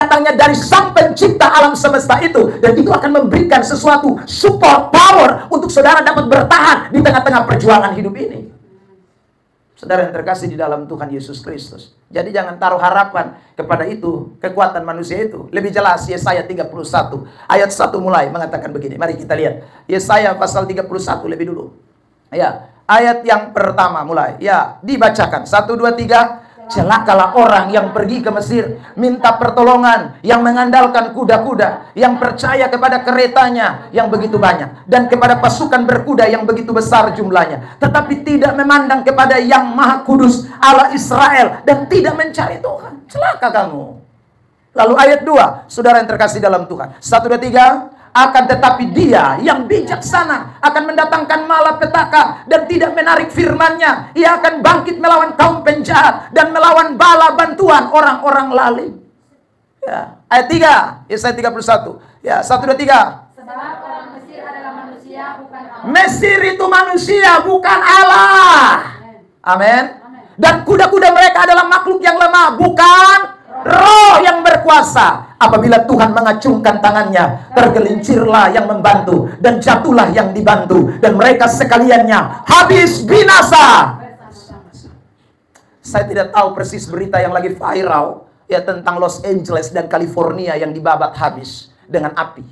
datangnya dari Sang Pencipta alam semesta itu. Dan itu akan memberikan sesuatu support power untuk saudara dapat bertahan di tengah-tengah perjuangan hidup ini. Saudara yang terkasih di dalam Tuhan Yesus Kristus. Jadi jangan taruh harapan kepada itu, kekuatan manusia itu. Lebih jelas Yesaya 31 ayat 1 mulai mengatakan begini. Mari kita lihat Yesaya pasal 31 lebih dulu. Ya, ayat yang pertama mulai. Ya, dibacakan 1, 2, 3. Celakalah orang yang pergi ke Mesir minta pertolongan, yang mengandalkan kuda-kuda, yang percaya kepada keretanya yang begitu banyak, dan kepada pasukan berkuda yang begitu besar jumlahnya, tetapi tidak memandang kepada Yang Maha Kudus Allah Israel, dan tidak mencari Tuhan. Celaka kamu. Lalu ayat 2, saudara yang terkasih dalam Tuhan. 1, 2, 3. Akan tetapi Dia yang bijaksana akan mendatangkan malapetaka dan tidak menarik firman-Nya. Ia akan bangkit melawan kaum penjahat dan melawan bala bantuan orang-orang lalim. Ya, ayat 3, Yesaya 31. Ya, 1, 2, 3. Sebab orang Mesir adalah manusia, bukan Allah. Mesir itu manusia, bukan Allah. Amin. Dan kuda-kuda mereka adalah makhluk yang lemah, bukan Roh yang berkuasa. Apabila Tuhan mengacungkan tangannya, tergelincirlah yang membantu, dan jatuhlah yang dibantu, dan mereka sekaliannya habis binasa. Saya tidak tahu persis berita yang lagi viral ya tentang Los Angeles dan California yang dibabat habis dengan api.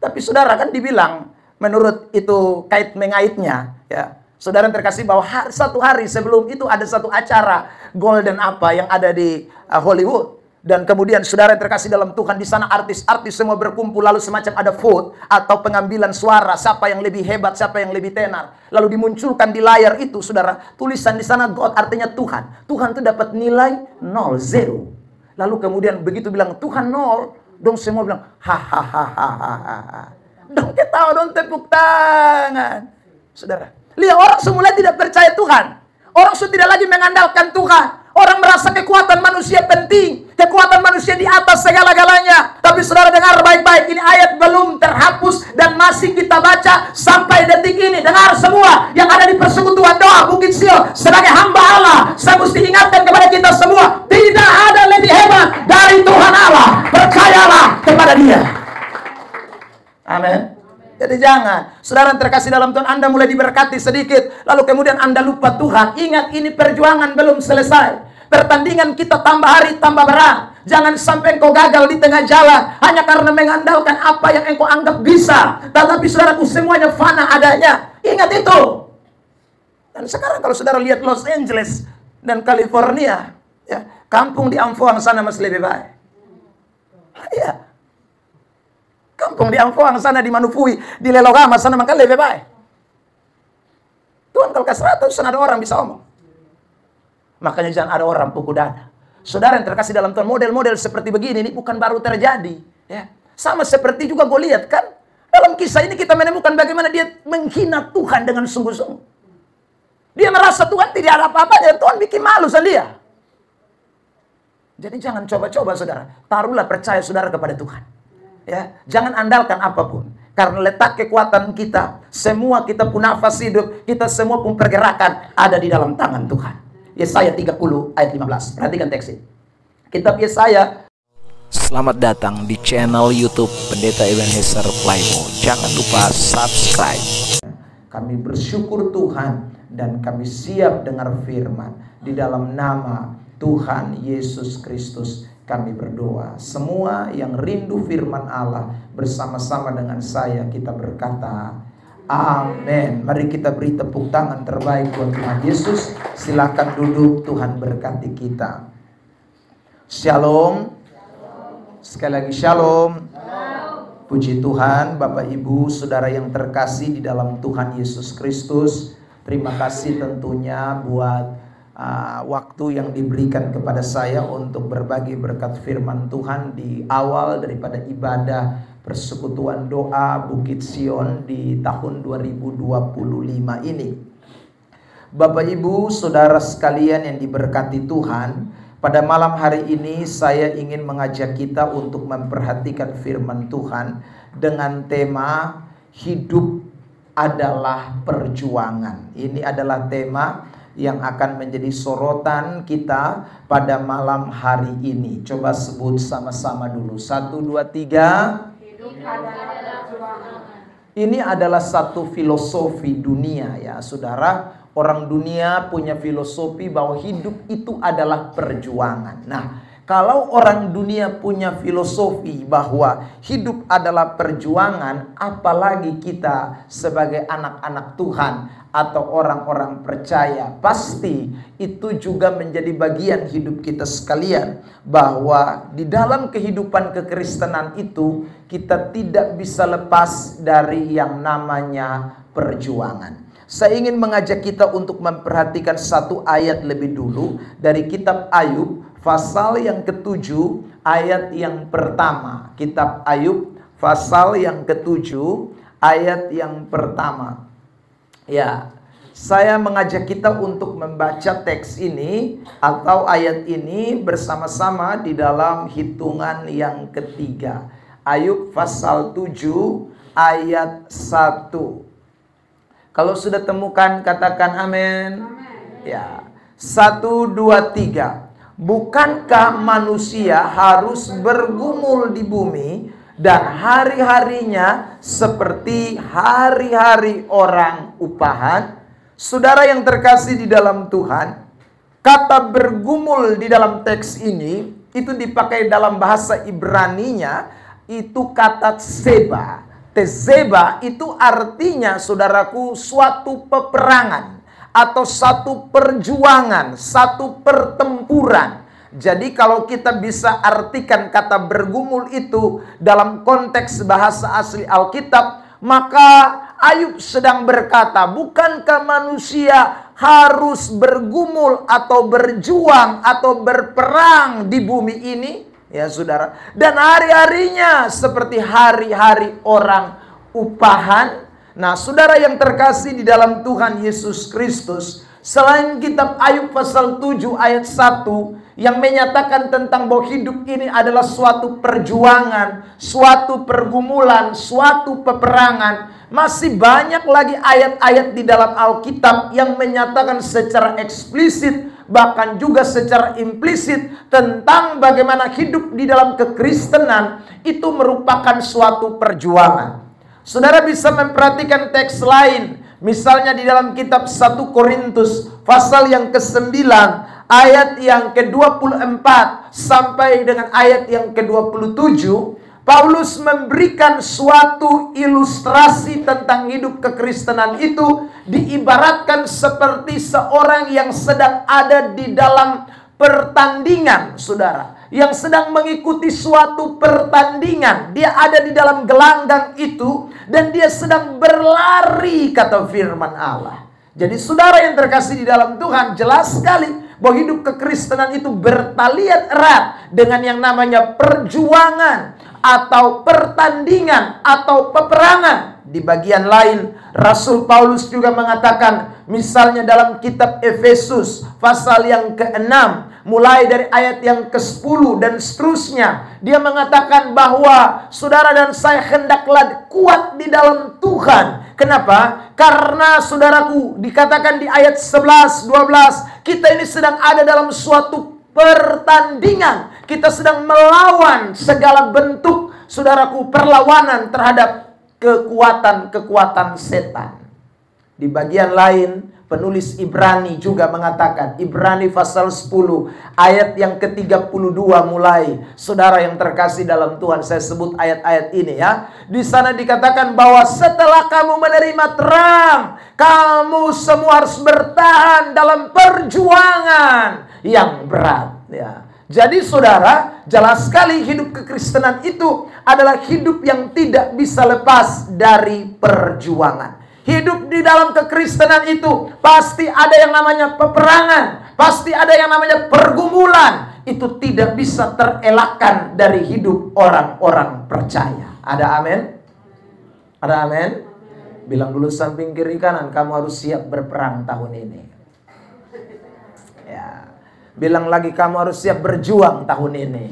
Tapi saudara kan dibilang menurut itu kait mengaitnya ya. Saudara yang terkasih bahwa satu hari sebelum itu ada satu acara Golden apa yang ada di Hollywood. Dan kemudian saudara yang terkasih dalam Tuhan, di sana artis-artis semua berkumpul, lalu semacam ada vote atau pengambilan suara siapa yang lebih hebat, siapa yang lebih tenar. Lalu dimunculkan di layar itu saudara tulisan di sana God, artinya Tuhan. Tuhan itu dapat nilai 0, 0. Lalu kemudian begitu bilang Tuhan 0, dong semua bilang hahaha. Dong ketawa, dong tepuk tangan. Saudara, lihat orang semula tidak percaya Tuhan. Orang sudah tidak lagi mengandalkan Tuhan. Orang merasa kekuatan manusia penting. Kekuatan manusia di atas segala-galanya. Tapi saudara dengar baik-baik. Ini ayat belum terhapus dan masih kita baca sampai detik ini. Dengar semua yang ada di persekutuan doa Bukit Sion. Sebagai hamba Allah, saya mesti ingatkan kepada kita semua. Tidak ada lebih hebat dari Tuhan Allah. Percayalah kepada Dia. Amin. Jadi jangan, saudara yang terkasih dalam Tuhan, Anda mulai diberkati sedikit, lalu kemudian Anda lupa Tuhan. Ingat, ini perjuangan belum selesai. Pertandingan kita tambah hari tambah berat. Jangan sampai engkau gagal di tengah jalan hanya karena mengandalkan apa yang engkau anggap bisa. Tetapi saudaraku, semuanya fana adanya. Ingat itu. Dan sekarang kalau saudara lihat Los Angeles dan California, ya, kampung di Amfoang sana masih lebih baik. Iya. Kampung di Amfoang sana, di Manufui, di Lelogama sana maka lebih baik. Tuhan kalau kasih rata, sana ada orang bisa omong. Makanya jangan ada orang pukul dada. Saudara yang terkasih dalam Tuhan, model-model seperti begini ini bukan baru terjadi. Ya. Sama seperti juga gue lihat kan, dalam kisah ini kita menemukan bagaimana dia menghina Tuhan dengan sungguh-sungguh. Dia merasa Tuhan tidak ada apa-apanya, Tuhan bikin malu sama dia. Jadi jangan coba-coba saudara, taruhlah percaya saudara kepada Tuhan. Ya, jangan andalkan apapun. Karena letak kekuatan kita, semua kita pun nafas hidup, kita semua pun pergerakan ada di dalam tangan Tuhan. Yesaya 30 ayat 15. Perhatikan teks ini. Kitab Yesaya. Selamat datang di channel YouTube Pendeta Ebenezer Playmo. Jangan lupa subscribe. Kami bersyukur Tuhan dan kami siap dengar firman. Di dalam nama Tuhan Yesus Kristus kami berdoa. Semua yang rindu firman Allah bersama-sama dengan saya kita berkata amin. Mari kita beri tepuk tangan terbaik buat Tuhan Yesus. Silakan duduk, Tuhan berkati kita. Shalom. Sekali lagi shalom. Puji Tuhan, Bapak Ibu, Saudara yang terkasih di dalam Tuhan Yesus Kristus. Terima kasih tentunya buat waktu yang diberikan kepada saya untuk berbagi berkat firman Tuhan di awal daripada ibadah persekutuan doa Bukit Sion di tahun 2025 ini. Bapak Ibu, Saudara sekalian yang diberkati Tuhan, pada malam hari ini saya ingin mengajak kita untuk memperhatikan firman Tuhan dengan tema hidup adalah perjuangan. Ini adalah tema yang akan menjadi sorotan kita pada malam hari ini. Coba sebut sama-sama dulu. 1, 2, 3. Hidup adalah perjuangan. Ini adalah satu filosofi dunia ya saudara. Orang dunia punya filosofi bahwa hidup itu adalah perjuangan. Nah, kalau orang dunia punya filosofi bahwa hidup adalah perjuangan, apalagi kita sebagai anak-anak Tuhan atau orang-orang percaya, pasti itu juga menjadi bagian hidup kita sekalian. Bahwa di dalam kehidupan kekristenan itu kita tidak bisa lepas dari yang namanya perjuangan. Saya ingin mengajak kita untuk memperhatikan satu ayat lebih dulu dari kitab Ayub pasal yang ke-7 ayat yang pertama. Kitab Ayub pasal yang ke-7 ayat yang pertama. Ya, saya mengajak kita untuk membaca teks ini atau ayat ini bersama-sama di dalam hitungan yang ketiga. Ayub pasal 7 ayat 1. Kalau sudah temukan katakan amin. Ya. 1, 2, 3. Bukankah manusia harus bergumul di bumi dan hari-harinya seperti hari-hari orang upahan? Saudara yang terkasih di dalam Tuhan, kata bergumul di dalam teks ini itu dipakai dalam bahasa Ibraninya itu kata tseba. Tezeba itu artinya saudaraku suatu peperangan atau satu perjuangan, satu pertempuran. Jadi kalau kita bisa artikan kata bergumul itu dalam konteks bahasa asli Alkitab, maka Ayub sedang berkata, bukankah manusia harus bergumul atau berjuang atau berperang di bumi ini? Ya saudara, dan hari-harinya seperti hari-hari orang upahan. Nah saudara yang terkasih di dalam Tuhan Yesus Kristus, selain kitab Ayub pasal 7 ayat 1 yang menyatakan tentang bahwa hidup ini adalah suatu perjuangan, suatu pergumulan, suatu peperangan, masih banyak lagi ayat-ayat di dalam Alkitab yang menyatakan secara eksplisit bahkan juga secara implisit tentang bagaimana hidup di dalam kekristenan itu merupakan suatu perjuangan. Saudara bisa memperhatikan teks lain, misalnya di dalam kitab 1 Korintus pasal yang ke-9 ayat yang ke-24 sampai dengan ayat yang ke-27, Paulus memberikan suatu ilustrasi tentang hidup kekristenan itu diibaratkan seperti seorang yang sedang ada di dalam pertandingan, saudara. Yang sedang mengikuti suatu pertandingan. Dia ada di dalam gelanggang itu dan dia sedang berlari, kata firman Allah. Jadi saudara yang terkasih di dalam Tuhan, jelas sekali bahwa hidup kekristenan itu bertalian erat dengan yang namanya perjuangan atau pertandingan atau peperangan. Di bagian lain, Rasul Paulus juga mengatakan, misalnya dalam kitab Efesus pasal yang ke-6, mulai dari ayat yang ke-10 dan seterusnya, dia mengatakan bahwa saudara dan saya hendaklah kuat di dalam Tuhan. Kenapa? Karena saudaraku, dikatakan di ayat 11, 12, kita ini sedang ada dalam suatu pertandingan. Kita sedang melawan segala bentuk, saudaraku, perlawanan terhadap kekuatan-kekuatan setan. Di bagian lain, penulis Ibrani juga mengatakan, Ibrani pasal 10 ayat yang ke-32 mulai. Saudara yang terkasih dalam Tuhan, saya sebut ayat-ayat ini ya. Di sana dikatakan bahwa setelah kamu menerima terang, kamu semua harus bertahan dalam perjuangan yang berat ya. Jadi saudara, jelas sekali hidup kekristenan itu adalah hidup yang tidak bisa lepas dari perjuangan. Hidup di dalam kekristenan itu pasti ada yang namanya peperangan, pasti ada yang namanya pergumulan. Itu tidak bisa terelakkan dari hidup orang-orang percaya. Ada amin? Ada amin? Bilang dulu samping kiri kanan, kamu harus siap berperang tahun ini. Ya. Bilang lagi, kamu harus siap berjuang tahun ini.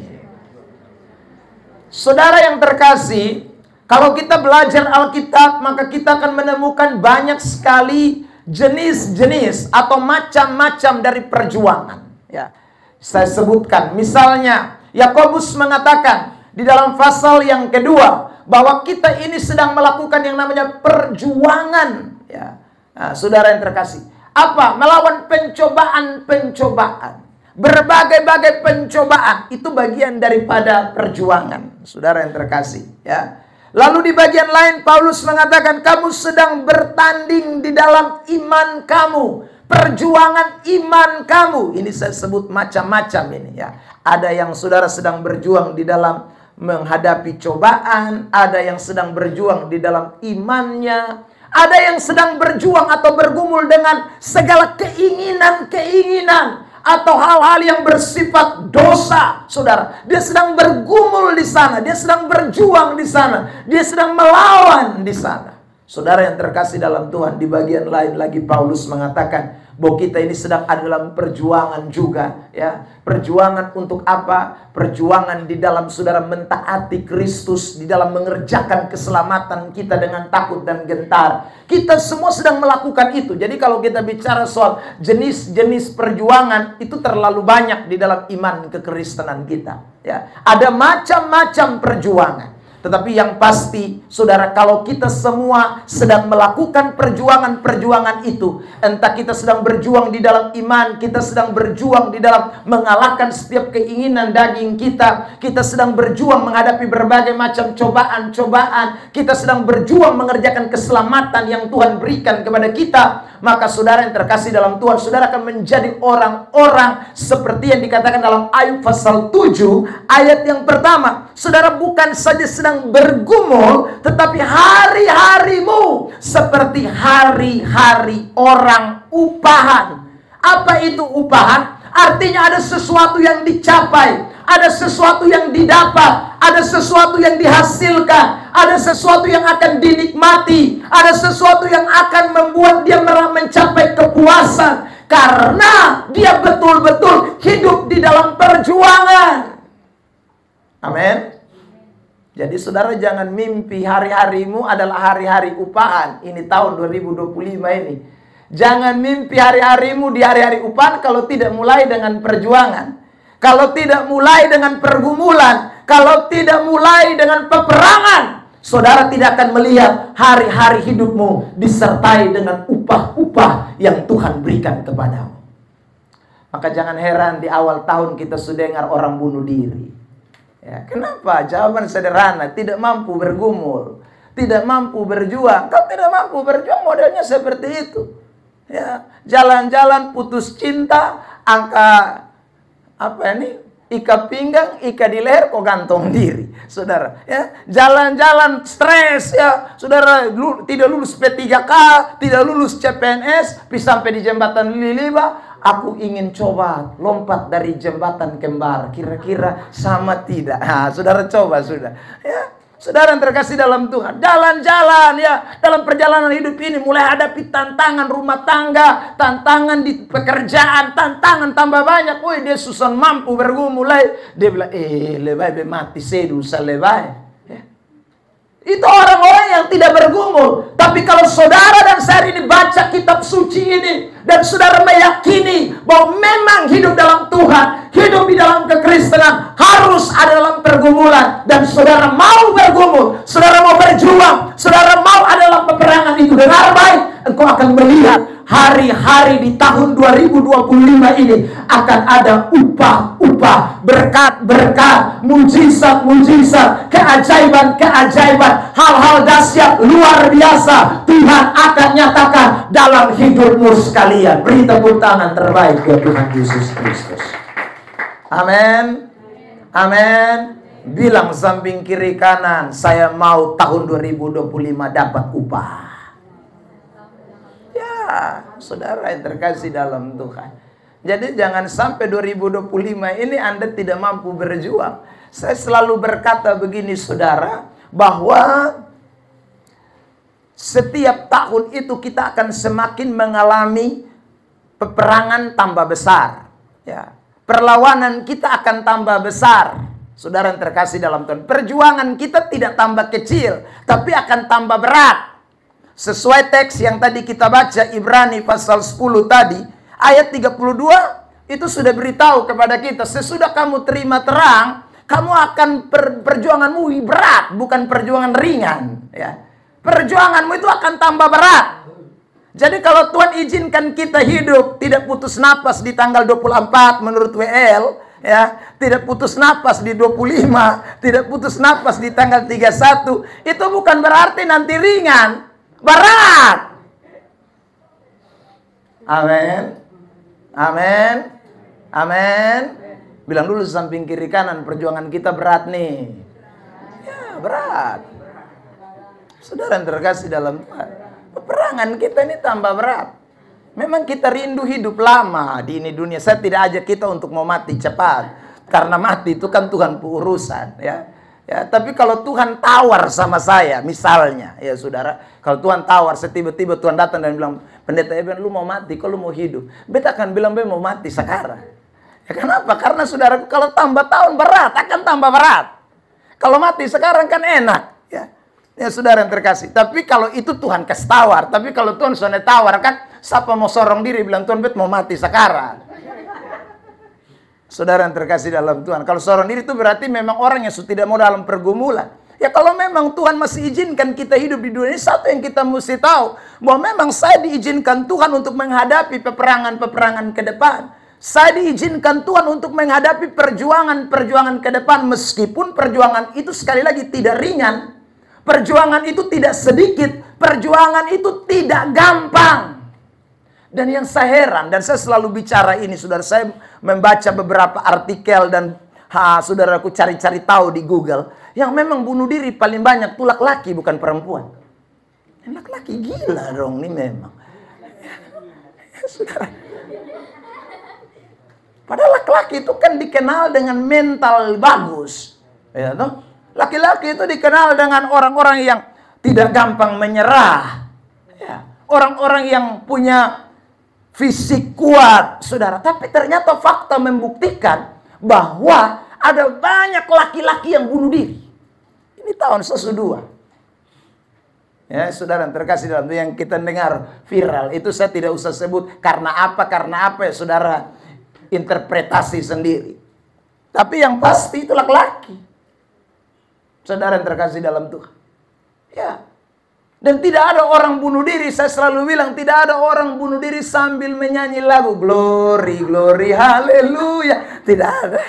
Saudara yang terkasih, kalau kita belajar Alkitab, maka kita akan menemukan banyak sekali jenis-jenis atau macam-macam dari perjuangan. Ya, saya sebutkan. Misalnya, Yakobus mengatakan di dalam pasal yang kedua bahwa kita ini sedang melakukan yang namanya perjuangan. Ya, nah, saudara yang terkasih, apa? Melawan pencobaan-pencobaan. Berbagai-bagai pencobaan itu bagian daripada perjuangan, saudara yang terkasih. Ya. Lalu di bagian lain Paulus mengatakan kamu sedang bertanding di dalam iman kamu, perjuangan iman kamu. Ini saya sebut macam-macam ini ya. Ada yang saudara sedang berjuang di dalam menghadapi cobaan, ada yang sedang berjuang di dalam imannya, ada yang sedang berjuang atau bergumul dengan segala keinginan-keinginan atau hal-hal yang bersifat dosa, saudara. Dia sedang bergumul di sana, dia sedang berjuang di sana, dia sedang melawan di sana. Saudara yang terkasih dalam Tuhan, di bagian lain lagi Paulus mengatakan bahwa kita ini sedang ada dalam perjuangan juga, ya. Perjuangan untuk apa? Perjuangan di dalam saudara mentaati Kristus, di dalam mengerjakan keselamatan kita dengan takut dan gentar. Kita semua sedang melakukan itu. Jadi kalau kita bicara soal jenis-jenis perjuangan, itu terlalu banyak di dalam iman kekristenan kita, ya. Ada macam-macam perjuangan. Tetapi yang pasti, saudara, kalau kita semua sedang melakukan perjuangan-perjuangan itu, entah kita sedang berjuang di dalam iman, kita sedang berjuang di dalam mengalahkan setiap keinginan daging kita, kita sedang berjuang menghadapi berbagai macam cobaan-cobaan, kita sedang berjuang mengerjakan keselamatan yang Tuhan berikan kepada kita, maka saudara yang terkasih dalam Tuhan, saudara akan menjadi orang-orang seperti yang dikatakan dalam Ayub pasal 7 ayat yang pertama. Saudara bukan saja sedang bergumul, tetapi hari-harimu seperti hari-hari orang upahan. Apa itu upahan? Artinya ada sesuatu yang dicapai, ada sesuatu yang didapat, ada sesuatu yang dihasilkan, ada sesuatu yang akan dinikmati, ada sesuatu yang akan membuat dia mencapai kepuasan karena dia betul-betul hidup di dalam perjuangan. Amin. Jadi saudara jangan mimpi hari-harimu adalah hari-hari upahan. Ini tahun 2025 ini. Jangan mimpi hari-harimu di hari-hari upahan kalau tidak mulai dengan perjuangan. Kalau tidak mulai dengan pergumulan. Kalau tidak mulai dengan peperangan. Saudara tidak akan melihat hari-hari hidupmu disertai dengan upah-upah yang Tuhan berikan kepadamu. Maka jangan heran di awal tahun kita sudah dengar orang bunuh diri. Ya, kenapa? Jawaban sederhana, tidak mampu bergumul, tidak mampu berjuang. Kalau tidak mampu berjuang, modelnya seperti itu. Ya, jalan-jalan putus cinta, angka apa ini? Ika pinggang, ika di leher, kok gantung diri, saudara. Ya, jalan-jalan stres, ya, saudara. Tidak lulus P3K, tidak lulus CPNS, sampai di jembatan Liliba. Aku ingin coba lompat dari jembatan kembar. Kira-kira sama tidak? Nah, saudara coba sudah. Ya, saudara yang terkasih dalam Tuhan, jalan-jalan ya dalam perjalanan hidup ini, mulai hadapi tantangan rumah tangga, tantangan di pekerjaan, tantangan tambah banyak. Woi, dia susah mampu bergumul. Dia bilang, lebay mati sedu lebay. Itu orang-orang yang tidak bergumul. Tapi kalau saudara dan saya ini baca kitab suci ini, dan saudara meyakini bahwa memang hidup dalam Tuhan, hidup di dalam kekristenan harus ada dalam pergumulan, dan saudara mau bergumul, saudara mau berjuang, saudara mau ada dalam peperangan itu dengan baik, engkau akan melihat hari-hari di tahun 2025 ini akan ada upah-upah, berkat-berkat, mujizat-mujizat, keajaiban-keajaiban, hal-hal dahsyat luar biasa Tuhan akan nyatakan dalam hidupmu sekalian. Beri tepuk tangan terbaik buat Tuhan Yesus Kristus. Amin. Amin. Bilang samping kiri kanan, saya mau tahun 2025 dapat upah. Saudara yang terkasih dalam Tuhan, jadi jangan sampai 2025 ini Anda tidak mampu berjuang. Saya selalu berkata begini saudara, bahwa setiap tahun itu kita akan semakin mengalami peperangan tambah besar, ya. Perlawanan kita akan tambah besar. Saudara yang terkasih dalam Tuhan, perjuangan kita tidak tambah kecil, tapi akan tambah berat. Sesuai teks yang tadi kita baca, Ibrani pasal 10 tadi, ayat 32, itu sudah beritahu kepada kita, sesudah kamu terima terang, kamu akan perjuanganmu berat, bukan perjuangan ringan. Ya. Perjuanganmu itu akan tambah berat. Jadi kalau Tuhan izinkan kita hidup, tidak putus napas di tanggal 24 menurut WL, ya, tidak putus napas di 25, tidak putus napas di tanggal 31, itu bukan berarti nanti ringan, berat. Amin. Amin. Amin. Bilang dulu samping kiri kanan, perjuangan kita berat nih. Ya, berat. Saudara yang terkasih dalam Tuhan, peperangan kita ini tambah berat. Memang kita rindu hidup lama di ini dunia. Saya tidak ajak kita untuk mau mati cepat, karena mati itu kan Tuhan urusan, ya. Ya, tapi kalau Tuhan tawar sama saya, misalnya, ya saudara, kalau Tuhan tawar, tiba-tiba Tuhan datang dan bilang, Pendeta Eben, lu mau mati, kalau lu mau hidup, beta akan bilang, mau mati sekarang. Ya kenapa? Karena saudara, kalau tambah tahun berat, akan tambah berat. Kalau mati sekarang kan enak, ya. Ya saudara yang terkasih. Tapi kalau itu Tuhan kasih tawar, tapi kalau Tuhan sudah tawar kan, siapa mau sorong diri bilang Tuhan bet mau mati sekarang. Saudara yang terkasih dalam Tuhan, kalau sorong diri itu berarti memang orang yang sudah tidak mau dalam pergumulan. Ya kalau memang Tuhan masih izinkan kita hidup di dunia ini, satu yang kita mesti tahu, bahwa memang saya diizinkan Tuhan untuk menghadapi peperangan-peperangan ke depan. Saya diizinkan Tuhan untuk menghadapi perjuangan-perjuangan ke depan, meskipun perjuangan itu sekali lagi tidak ringan. Perjuangan itu tidak sedikit, perjuangan itu tidak gampang. Dan yang saya heran, dan saya selalu bicara ini, saudara, saya membaca beberapa artikel dan saudaraku cari-cari tahu di Google, yang memang bunuh diri paling banyak tuh laki-laki bukan perempuan. Laki-laki gila dong ini memang. Ya, saudara. Padahal laki-laki itu kan dikenal dengan mental bagus. Ya, toh? Laki-laki itu dikenal dengan orang-orang yang tidak gampang menyerah. Ya. Orang-orang yang punya fisik kuat, saudara. Tapi ternyata fakta membuktikan bahwa ada banyak laki-laki yang bunuh diri. Ini tahun sesudah. Ya, saudara yang terkasih dalam yang kita dengar viral, itu saya tidak usah sebut karena apa ya, saudara, interpretasi sendiri. Tapi yang pasti itu laki-laki. Saudara yang terkasih dalam Tuhan. Ya. Dan tidak ada orang bunuh diri, saya selalu bilang, tidak ada orang bunuh diri sambil menyanyi lagu glory, glory, haleluya. Tidak ada.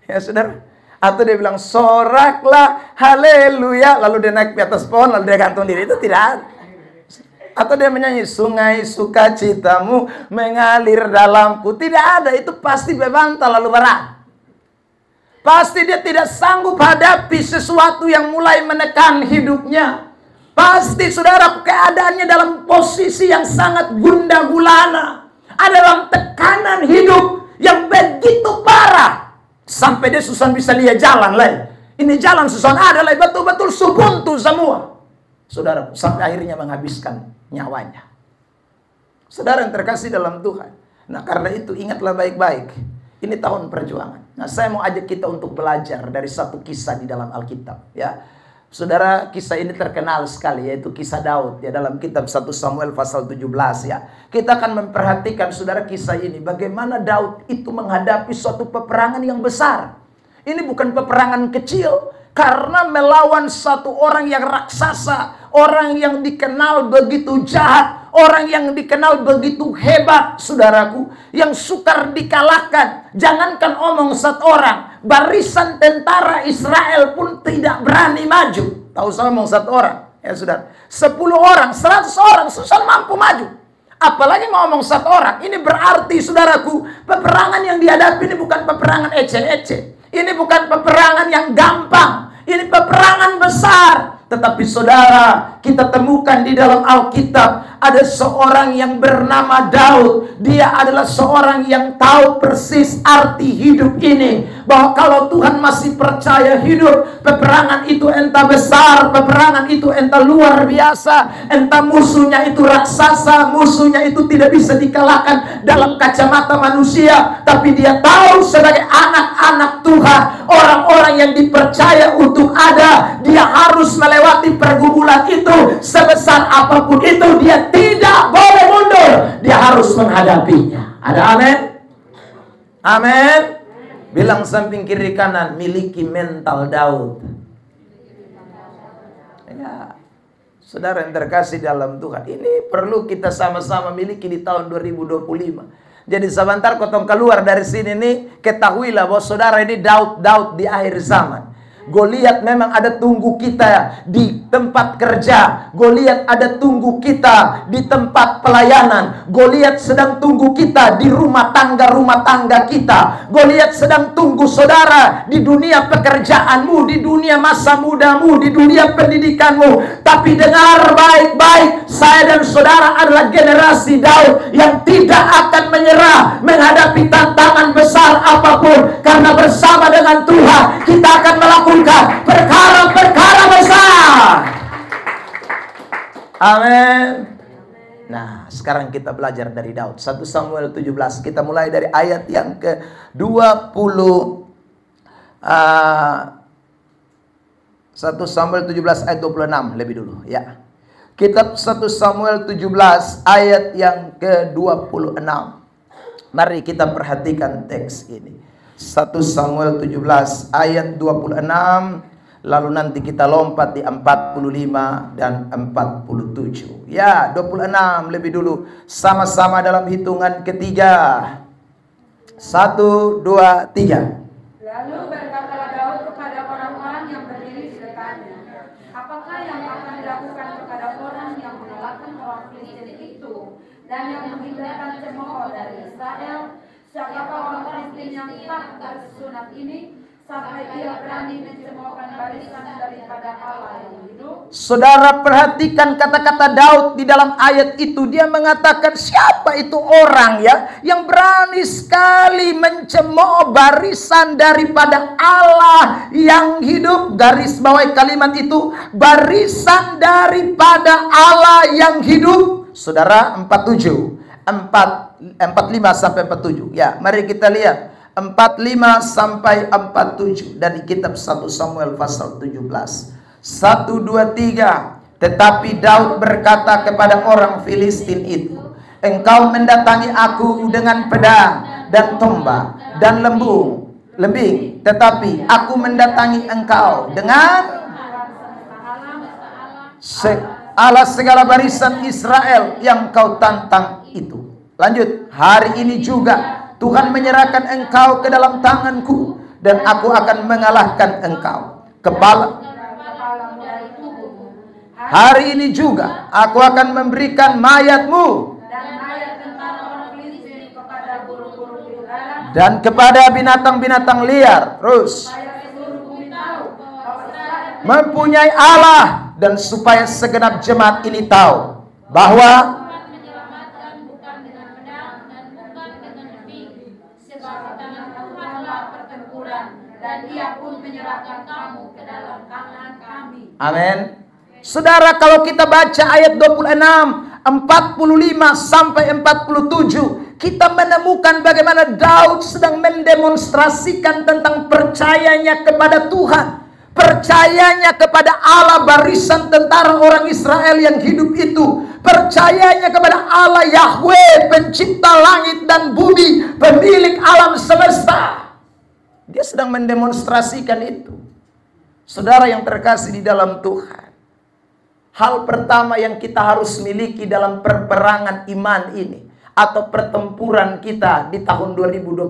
Ya saudara. Atau dia bilang soraklah, haleluya. Lalu dia naik di atas pohon, lalu dia gantung diri. Itu tidak ada. Atau dia menyanyi sungai sukacitamu mengalir dalamku. Tidak ada. Itu pasti bebantal lalu berat. Pasti dia tidak sanggup hadapi sesuatu yang mulai menekan hidupnya. Pasti saudara keadaannya dalam posisi yang sangat gundah gulana. Ada dalam tekanan hidup yang begitu parah. Sampai dia susah bisa lihat jalan lain. Ini jalan susah ada lain, betul-betul subuntu semua. Saudara sampai akhirnya menghabiskan nyawanya. Saudara yang terkasih dalam Tuhan. Nah karena itu ingatlah baik-baik. Ini tahun perjuangan. Nah saya mau ajak kita untuk belajar dari satu kisah di dalam Alkitab. Ya. Saudara, kisah ini terkenal sekali, yaitu kisah Daud ya, dalam kitab 1 Samuel pasal 17 ya. Kita akan memperhatikan saudara kisah ini, bagaimana Daud itu menghadapi suatu peperangan yang besar. Ini bukan peperangan kecil, karena melawan satu orang yang raksasa, orang yang dikenal begitu jahat, orang yang dikenal begitu hebat, saudaraku, yang sukar dikalahkan. Jangankan omong satu orang, barisan tentara Israel pun tidak berani maju. Tahu saya omong satu orang, ya saudara. 10 orang, 100 orang susah mampu maju. Apalagi mau omong satu orang. Ini berarti saudaraku, peperangan yang dihadapi ini bukan peperangan ece-ece. Ini bukan peperangan yang gampang. Ini peperangan besar. Tetapi saudara, kita temukan di dalam Alkitab ada seorang yang bernama Daud. Dia adalah seorang yang tahu persis arti hidup ini. Bahwa kalau Tuhan masih percaya hidup, peperangan itu entah besar, peperangan itu entah luar biasa, entah musuhnya itu raksasa, musuhnya itu tidak bisa dikalahkan dalam kacamata manusia. Tapi dia tahu sebagai anak-anak Tuhan, orang-orang yang dipercaya untuk ada, dia harus melewati melewati pergumulan itu, sebesar apapun itu, dia tidak boleh mundur. Dia harus menghadapinya. Ada amin? Amin. Bilang samping kiri kanan, miliki mental Daud. Ya, saudara yang terkasih dalam Tuhan, ini perlu kita sama-sama miliki di tahun 2025. Jadi sebentar kotong keluar dari sini nih, ketahuilah bahwa saudara ini Daud di akhir zaman. Goliat memang ada tunggu kita di tempat kerja. Goliat ada tunggu kita di tempat pelayanan. Goliat sedang tunggu kita di rumah tangga kita. Goliat sedang tunggu saudara di dunia pekerjaanmu, di dunia masa mudamu, di dunia pendidikanmu. Tapi dengar baik-baik, saya dan saudara adalah generasi Daud yang tidak akan menyerah menghadapi tantangan besar apapun. Karena bersama dengan Tuhan kita akan melakukan perkara-perkara besar. Amin. Nah, sekarang kita belajar dari Daud. 1 Samuel 17. Kita mulai dari ayat yang ke-20. 1 Samuel 17 ayat 26 lebih dulu ya. Kitab 1 Samuel 17 ayat yang ke-26. Mari kita perhatikan teks ini. 1 Samuel 17 ayat 26, lalu nanti kita lompat di 45 dan 47. Ya, 26 lebih dulu. Sama-sama dalam hitungan ketiga. 1, 2, 3. Lalu berkatalah Daud kepada orang-orang yang berdiri di dekatnya, apakah yang akan dilakukan kepada orang yang mengalahkan orang Filistin itu dan yang menghindarkan cemooh dari Israel? Siapakah orang Filistin yang tak bersunat ini sampai ia berani mencemoohkan barisan daripada Allah yang hidup? Saudara perhatikan kata-kata Daud di dalam ayat itu. Dia mengatakan siapa itu orang ya yang berani sekali mencemooh barisan daripada Allah yang hidup. Garis bawahi kalimat itu, barisan daripada Allah yang hidup. Saudara 47 45 sampai 47. Ya, mari kita lihat 45 sampai 47 dari kitab 1 Samuel pasal 17. 1, 2, 3. Tetapi Daud berkata kepada orang Filistin itu, engkau mendatangi aku dengan pedang dan tombak dan lembing, tetapi aku mendatangi engkau dengan Allah segala barisan Israel yang kau tantang itu. Lanjut, hari ini juga Tuhan menyerahkan engkau ke dalam tanganku dan aku akan mengalahkan engkau. Hari ini juga aku akan memberikan mayatmu dan kepada binatang-binatang liar. Terus, mempunyai Allah, dan supaya segenap jemaat ini tahu bahwa dan Dia pun menyerahkan kamu ke dalam tangan kami. Amin. Saudara, kalau kita baca ayat 26, 45 sampai 47, kita menemukan bagaimana Daud sedang mendemonstrasikan tentang percayanya kepada Tuhan, percayanya kepada Allah barisan tentara orang Israel yang hidup itu, percayanya kepada Allah Yahweh pencipta langit dan bumi, pemilik alam semesta. Dia sedang mendemonstrasikan itu. Saudara yang terkasih di dalam Tuhan, hal pertama yang kita harus miliki dalam peperangan iman ini atau pertempuran kita di tahun 2025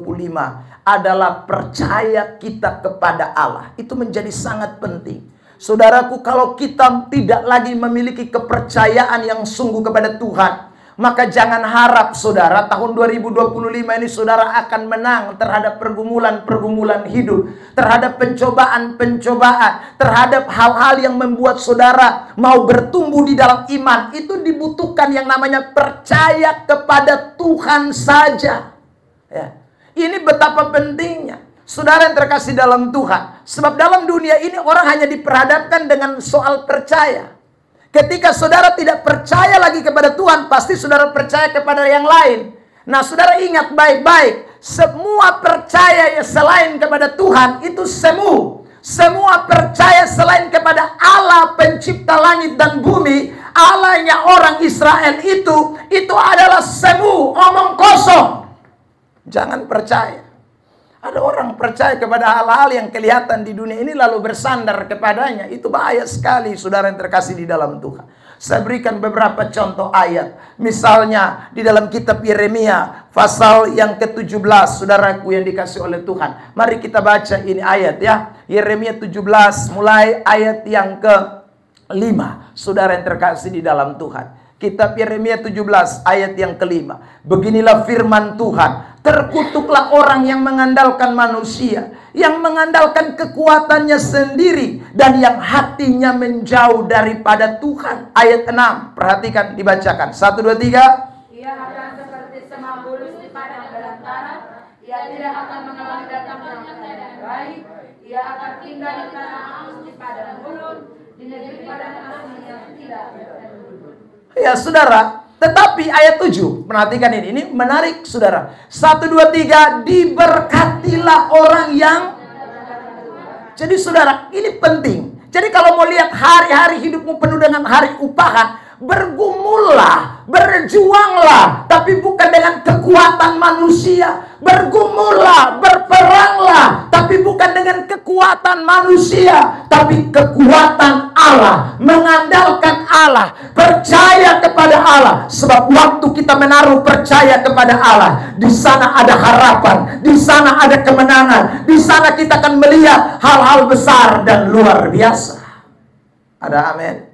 adalah percaya kita kepada Allah. Itu menjadi sangat penting. Saudaraku, kalau kita tidak lagi memiliki kepercayaan yang sungguh kepada Tuhan, maka jangan harap saudara tahun 2025 ini saudara akan menang terhadap pergumulan-pergumulan hidup, terhadap pencobaan-pencobaan, terhadap hal-hal yang membuat saudara mau bertumbuh di dalam iman. Itu dibutuhkan yang namanya percaya kepada Tuhan saja. Ya. Ini betapa pentingnya. Saudara yang terkasih dalam Tuhan. Sebab dalam dunia ini orang hanya diperhadapkan dengan soal percaya. Ketika saudara tidak percaya lagi kepada Tuhan, pasti saudara percaya kepada yang lain. Nah, saudara ingat baik-baik, semua percaya selain kepada Tuhan itu semu. Semua percaya selain kepada Allah Allah pencipta langit dan bumi, Allahnya orang Israel itu adalah semu, omong kosong. Jangan percaya. Ada orang percaya kepada hal-hal yang kelihatan di dunia ini lalu bersandar kepadanya. Itu bahaya sekali, saudara yang terkasih di dalam Tuhan. Saya berikan beberapa contoh ayat. Misalnya di dalam kitab Yeremia pasal yang ke-17, saudaraku yang dikasih oleh Tuhan. Mari kita baca ini ayat ya. Yeremia 17 mulai ayat yang ke-5. Saudara yang terkasih di dalam Tuhan. Kitab Yeremia 17 ayat yang ke-5. Beginilah firman Tuhan. Terkutuklah orang yang mengandalkan manusia, yang mengandalkan kekuatannya sendiri, dan yang hatinya menjauh daripada Tuhan. Ayat 6, perhatikan dibacakan. 1, 2, 3. Ia akan seperti semak bulus di padang belantara. Ia tidak akan mengalami datangnya keadaan baik. Ia akan tinggal di tanah aus di padang gurun, di negeri padang asing yang tidak berpenduduk. Ya saudara, tetapi ayat 7, perhatikan ini menarik saudara. 1, 2, 3, diberkatilah orang yang. Jadi saudara, ini penting. Jadi kalau mau lihat hari-hari hidupmu penuh dengan hari upahan, bergumullah, berjuanglah, tapi bukan dengan kekuatan manusia. Bergumullah, berperanglah, tapi bukan dengan kekuatan manusia, tapi kekuatan Allah. Mengandalkan Allah, percaya kepada Allah. Sebab waktu kita menaruh percaya kepada Allah, di sana ada harapan, di sana ada kemenangan, di sana kita akan melihat hal-hal besar dan luar biasa. Ada amin.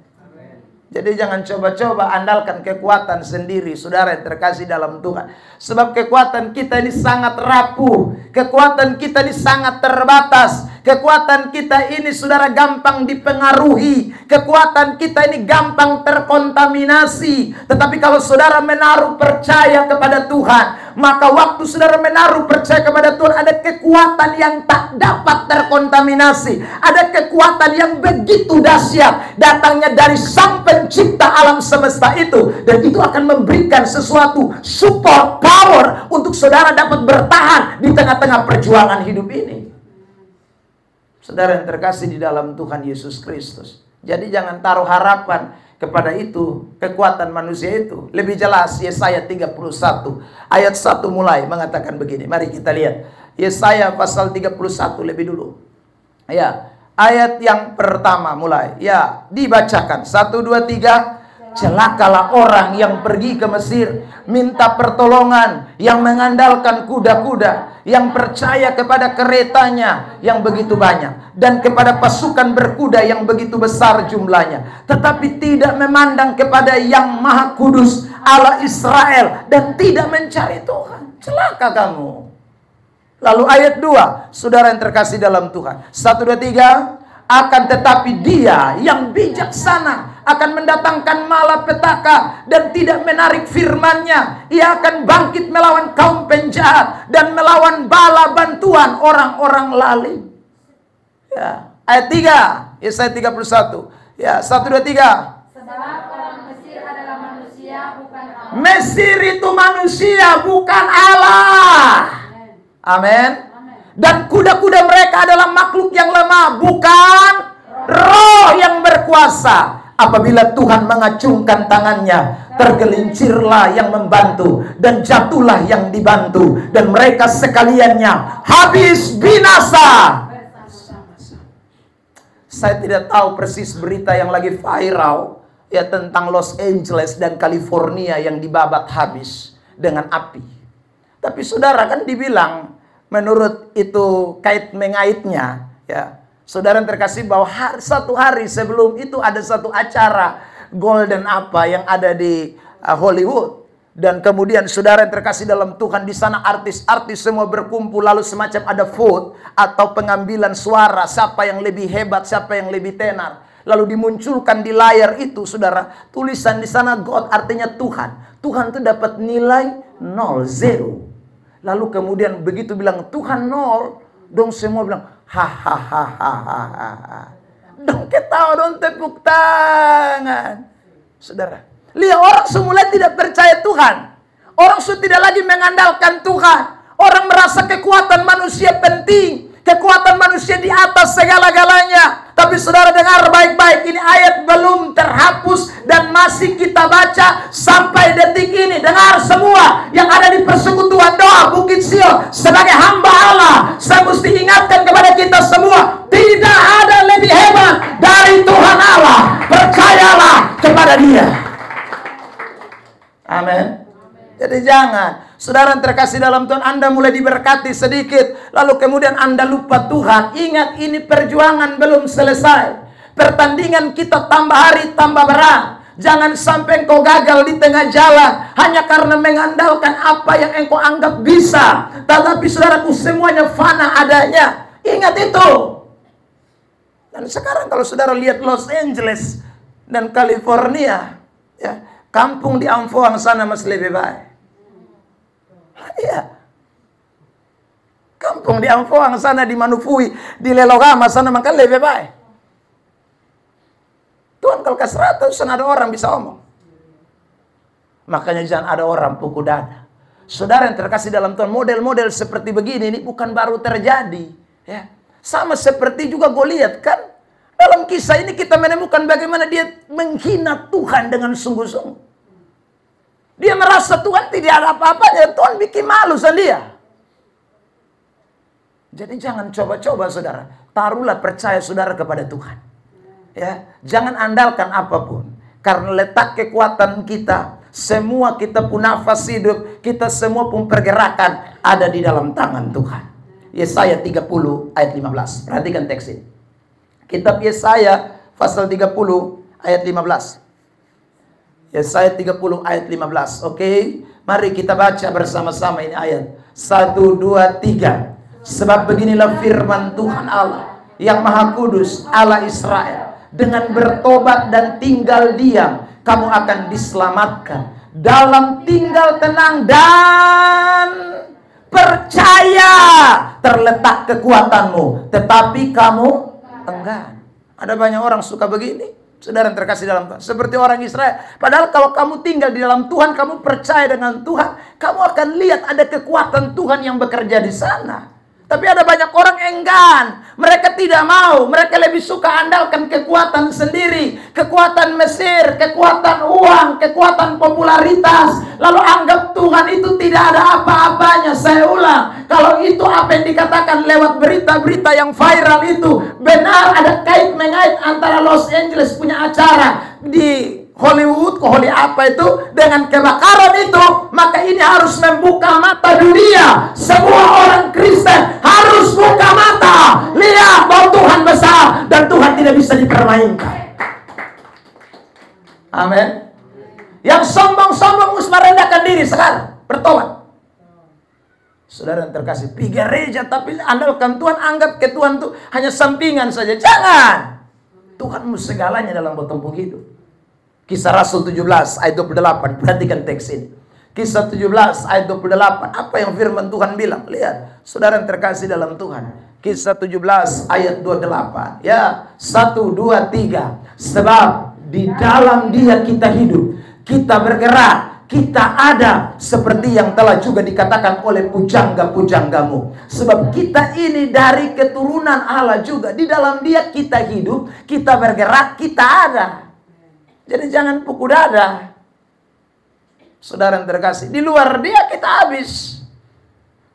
Jadi jangan coba-coba andalkan kekuatan sendiri, saudara yang terkasih dalam Tuhan. Sebab kekuatan kita ini sangat rapuh. Kekuatan kita ini sangat terbatas. Kekuatan kita ini, saudara, gampang dipengaruhi. Kekuatan kita ini gampang terkontaminasi. Tetapi kalau saudara menaruh percaya kepada Tuhan, maka waktu saudara menaruh percaya kepada Tuhan, ada kekuatan yang tak dapat terkontaminasi. Ada kekuatan yang begitu dahsyat, datangnya dari Sang Pencipta alam semesta itu. Dan itu akan memberikan sesuatu support power untuk saudara dapat bertahan di tengah-tengah perjuangan hidup ini. Saudara yang terkasih di dalam Tuhan Yesus Kristus. Jadi jangan taruh harapan kepada itu, kekuatan manusia itu. Lebih jelas Yesaya 31 ayat 1 mulai mengatakan begini. Mari kita lihat Yesaya pasal 31 lebih dulu. Ya, ayat yang pertama mulai. Ya, dibacakan 1, 2, 3. Celakalah orang yang pergi ke Mesir, minta pertolongan, yang mengandalkan kuda-kuda, yang percaya kepada keretanya yang begitu banyak, dan kepada pasukan berkuda yang begitu besar jumlahnya, tetapi tidak memandang kepada Yang Maha Kudus Allah Israel, dan tidak mencari Tuhan. Celaka kamu. Lalu ayat 2, saudara yang terkasih dalam Tuhan. 1, 2, 3. Akan tetapi dia yang bijaksana akan mendatangkan malapetaka dan tidak menarik firman-Nya. Ia akan bangkit melawan kaum penjahat dan melawan bala bantuan orang-orang lalim. Ya, ayat 3, Yesaya 31. Ya, 1, 2, 3. Sebab orang Mesir adalah manusia, bukan Allah. Mesir itu manusia, bukan Allah. Amin. Dan kuda-kuda mereka adalah makhluk yang lemah, bukan roh yang berkuasa. Apabila Tuhan mengacungkan tangannya, tergelincirlah yang membantu, dan jatuhlah yang dibantu, dan mereka sekaliannya habis binasa. Saya tidak tahu persis berita yang lagi viral ya tentang Los Angeles dan California yang dibabat habis dengan api. Tapi saudara kan dibilang, menurut itu kait mengaitnya, ya, saudara yang terkasih, bahwa satu hari sebelum itu ada satu acara golden apa yang ada di Hollywood. Dan kemudian saudara yang terkasih dalam Tuhan, di sana artis-artis semua berkumpul, lalu semacam ada vote atau pengambilan suara, siapa yang lebih hebat, siapa yang lebih tenar. Lalu dimunculkan di layar itu, saudara, tulisan di sana God, artinya Tuhan. Tuhan itu dapat nilai 0, 0. Lalu kemudian begitu bilang Tuhan 0, dong semua bilang hahaha. Dong ketawa, dong tepuk tangan. Saudara, lihat orang semula tidak percaya Tuhan. Orang sudah tidak lagi mengandalkan Tuhan. Orang merasa kekuatan manusia penting. Kekuatan manusia di atas segala-galanya. Tapi saudara dengar baik-baik, ini ayat belum terhapus dan masih kita baca sampai detik ini. Dengar semua yang ada di persekutuan doa Bukit Sion, sebagai hamba Allah, saya mesti ingatkan kepada kita semua, tidak ada lebih hebat dari Tuhan Allah. Percayalah kepada Dia. Amin. Jadi jangan, saudara yang terkasih dalam Tuhan, Anda mulai diberkati sedikit, lalu kemudian Anda lupa Tuhan. Ingat, ini perjuangan belum selesai. Pertandingan kita tambah hari tambah berat. Jangan sampai engkau gagal di tengah jalan hanya karena mengandalkan apa yang engkau anggap bisa. Tetapi saudaraku, semuanya fana adanya. Ingat itu. Dan sekarang kalau saudara lihat Los Angeles dan California, ya, kampung di Amfoang sana masih lebih baik. Iya. Kampung di Amfoang sana, di Manufui, di Lelogama sana maka lebih baik. Tuhan kalau kasih rata, sana ada orang bisa omong. Makanya jangan ada orang pukul dada. Saudara yang terkasih dalam Tuhan, model-model seperti begini ini bukan baru terjadi. Ya. Sama seperti juga Goliat kan. Dalam kisah ini kita menemukan bagaimana dia menghina Tuhan dengan sungguh-sungguh. Dia merasa Tuhan tidak ada apa-apanya. Tuhan bikin malu sama dia. Jadi jangan coba-coba saudara. Taruhlah percaya saudara kepada Tuhan. Ya, jangan andalkan apapun. Karena letak kekuatan kita, semua kita pun nafas hidup, kita semua pun pergerakan ada di dalam tangan Tuhan. Yesaya 30 ayat 15. Perhatikan teks ini. Kitab Yesaya pasal 30 ayat 15. Yesaya 30 ayat 15. Oke, mari kita baca bersama-sama ini ayat 1, 2, 3. Sebab beginilah firman Tuhan Allah yang Maha Kudus, Allah Israel. Dengan bertobat dan tinggal diam, kamu akan diselamatkan. Dalam tinggal tenang dan percaya terletak kekuatanmu, tetapi kamu enggan. Ada banyak orang suka begini. Saudara yang terkasih dalam Tuhan, seperti orang Israel. Padahal kalau kamu tinggal di dalam Tuhan, kamu percaya dengan Tuhan, kamu akan lihat ada kekuatan Tuhan yang bekerja di sana. Tapi ada banyak orang enggan. Mereka tidak mau. Mereka lebih suka andalkan kekuatan sendiri. Kekuatan Mesir, kekuatan uang, kekuatan popularitas. Lalu anggap Tuhan itu tidak ada apa-apanya. Saya ulang, kalau itu apa yang dikatakan lewat berita-berita yang viral itu benar, ada kait-mengait antara Los Angeles punya acara di Hollywood, Holly apa itu, dengan kebakaran itu, maka ini harus membuka mata dunia. Semua orang Kristen harus buka mata, lihat bahwa Tuhan besar dan Tuhan tidak bisa dipermainkan. Amin. Yang sombong-sombong harus merendahkan diri sekarang, bertobat. Saudara yang terkasih, pergi gereja tapi andalkan Tuhan, anggap ke Tuhan itu hanya sampingan saja. Jangan. Tuhanmu segalanya dalam tumpuk hidup. Kisah Rasul 17 ayat 28. Perhatikan teks ini. Kisah 17 ayat 28. Apa yang firman Tuhan bilang? Lihat, saudara yang terkasih dalam Tuhan. Kisah 17 ayat 28. Ya, 1, 2, 3. Sebab di dalam Dia kita hidup, kita bergerak, kita ada, seperti yang telah juga dikatakan oleh pujangga-pujanggamu. Sebab kita ini dari keturunan Allah juga. Di dalam Dia kita hidup, kita bergerak, kita ada. Jadi jangan pukul dada. Saudara yang terkasih, di luar Dia kita habis.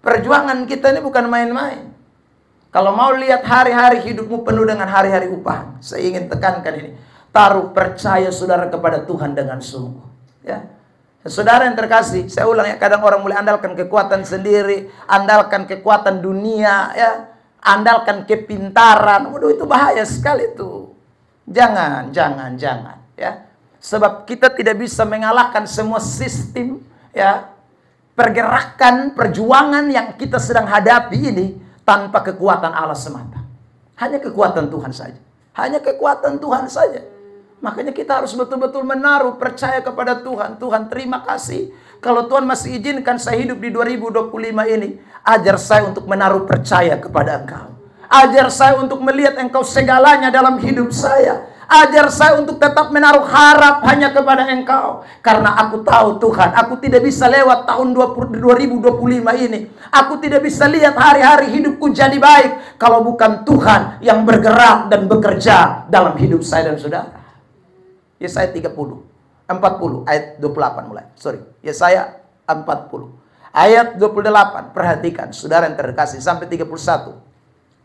Perjuangan kita ini bukan main-main. Kalau mau lihat hari-hari hidupmu penuh dengan hari-hari upah, saya ingin tekankan ini. Taruh percaya saudara kepada Tuhan dengan sungguh. Ya. Saudara yang terkasih, saya ulang ya, kadang orang mulai andalkan kekuatan sendiri, andalkan kekuatan dunia, ya, andalkan kepintaran. Waduh, itu bahaya sekali itu. Jangan. Ya, sebab kita tidak bisa mengalahkan semua sistem, ya, pergerakan, perjuangan yang kita sedang hadapi ini tanpa kekuatan Allah semata. Hanya kekuatan Tuhan saja. Hanya kekuatan Tuhan saja. Makanya kita harus betul-betul menaruh percaya kepada Tuhan. Tuhan, terima kasih. Kalau Tuhan masih izinkan saya hidup di 2025 ini, ajar saya untuk menaruh percaya kepada Engkau. Ajar saya untuk melihat Engkau segalanya dalam hidup saya. Ajar saya untuk tetap menaruh harap hanya kepada Engkau. Karena aku tahu Tuhan, aku tidak bisa lewat tahun 2025 ini. Aku tidak bisa lihat hari-hari hidupku jadi baik kalau bukan Tuhan yang bergerak dan bekerja dalam hidup saya dan saudara. Yesaya 40 ayat 28 mulai. Yesaya 40 ayat 28. Perhatikan saudara yang terkasih sampai 31.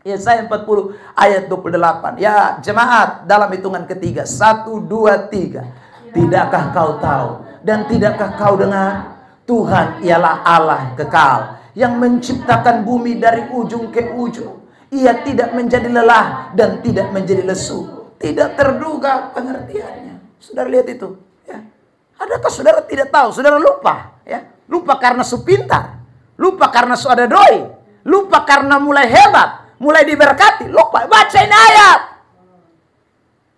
Yesaya 40 ayat 28. Ya jemaat, dalam hitungan ketiga, 1, 2, 3. Tidakkah kau tahu dan tidakkah kau dengar? Tuhan ialah Allah kekal yang menciptakan bumi dari ujung ke ujung. Ia tidak menjadi lelah dan tidak menjadi lesu. Tidak terduga pengertiannya. Saudara lihat itu, ya. Adakah saudara tidak tahu? Saudara lupa, ya. Lupa karena su pintar, lupa karena su ada doi, lupa karena mulai hebat, mulai diberkati, lupa bacain ayat.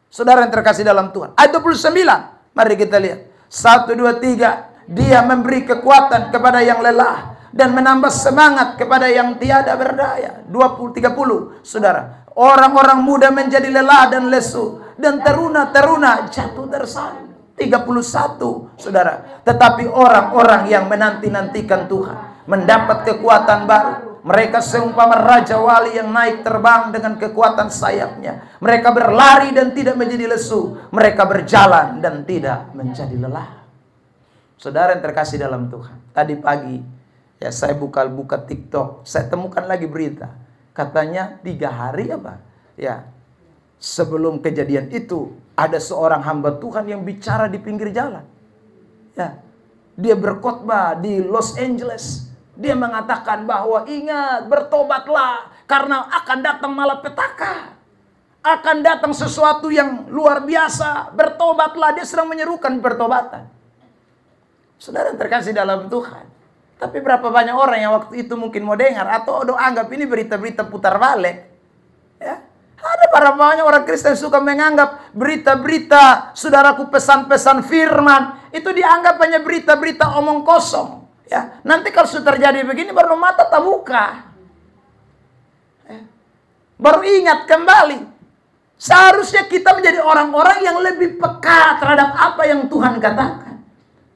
Saudara yang terkasih dalam Tuhan, ayat 29. Mari kita lihat. 1, 2, 3. Dia memberi kekuatan kepada yang lelah dan menambah semangat kepada yang tiada berdaya. 30. Saudara, orang-orang muda menjadi lelah dan lesu, dan teruna-teruna jatuh tersandung. 31. Saudara, tetapi orang-orang yang menanti-nantikan Tuhan mendapat kekuatan baru. Mereka seumpama raja wali yang naik terbang dengan kekuatan sayapnya. Mereka berlari dan tidak menjadi lesu. Mereka berjalan dan tidak menjadi lelah. Saudara yang terkasih dalam Tuhan, tadi pagi ya saya buka TikTok, saya temukan lagi berita. Katanya 3 hari apa? Ya, sebelum kejadian itu ada seorang hamba Tuhan yang bicara di pinggir jalan. Ya, dia berkhotbah di Los Angeles. Dia mengatakan bahwa ingat, bertobatlah karena akan datang malapetaka. Akan datang sesuatu yang luar biasa. Bertobatlah, dia sedang menyerukan pertobatan. Saudara yang terkasih dalam Tuhan. Tapi berapa banyak orang yang waktu itu mungkin mau dengar atau anggap ini berita-berita putar balik. Ya. Ada para banyak orang Kristen suka menganggap berita-berita saudaraku pesan-pesan firman itu dianggap hanya berita-berita omong kosong. Ya, nanti kalau sudah terjadi begini baru mata tak buka. Ya. Baru ingat kembali. Seharusnya kita menjadi orang-orang yang lebih peka terhadap apa yang Tuhan katakan.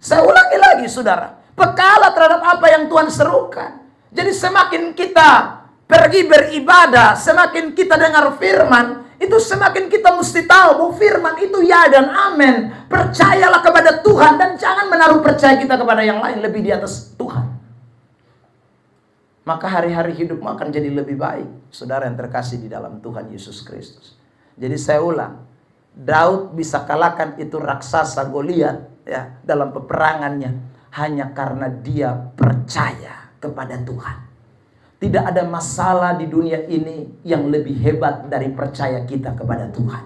Saya ulangi lagi saudara. Pekalah terhadap apa yang Tuhan serukan. Jadi semakin kita pergi beribadah, semakin kita dengar firman, itu semakin kita mesti tahu bahwa firman itu ya dan amin. Percayalah kepada Tuhan dan jangan menaruh percaya kita kepada yang lain lebih di atas Tuhan. Maka hari-hari hidupmu akan jadi lebih baik, saudara yang terkasih di dalam Tuhan Yesus Kristus. Jadi saya ulang, Daud bisa kalahkan itu raksasa Goliat ya dalam peperangannya hanya karena dia percaya kepada Tuhan. Tidak ada masalah di dunia ini yang lebih hebat dari percaya kita kepada Tuhan.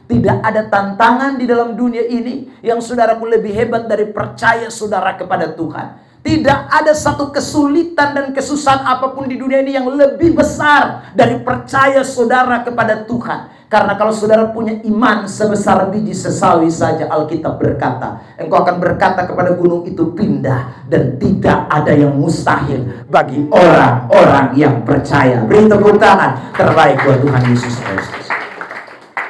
Tidak ada tantangan di dalam dunia ini yang saudaraku lebih hebat dari percaya saudara kepada Tuhan. Tidak ada satu kesulitan dan kesusahan apapun di dunia ini yang lebih besar dari percaya saudara kepada Tuhan. Karena kalau saudara punya iman sebesar biji sesawi saja, Alkitab berkata, engkau akan berkata kepada gunung itu pindah, dan tidak ada yang mustahil bagi orang-orang yang percaya. Beri tepuk tangan terbaik buat Tuhan Yesus Kristus.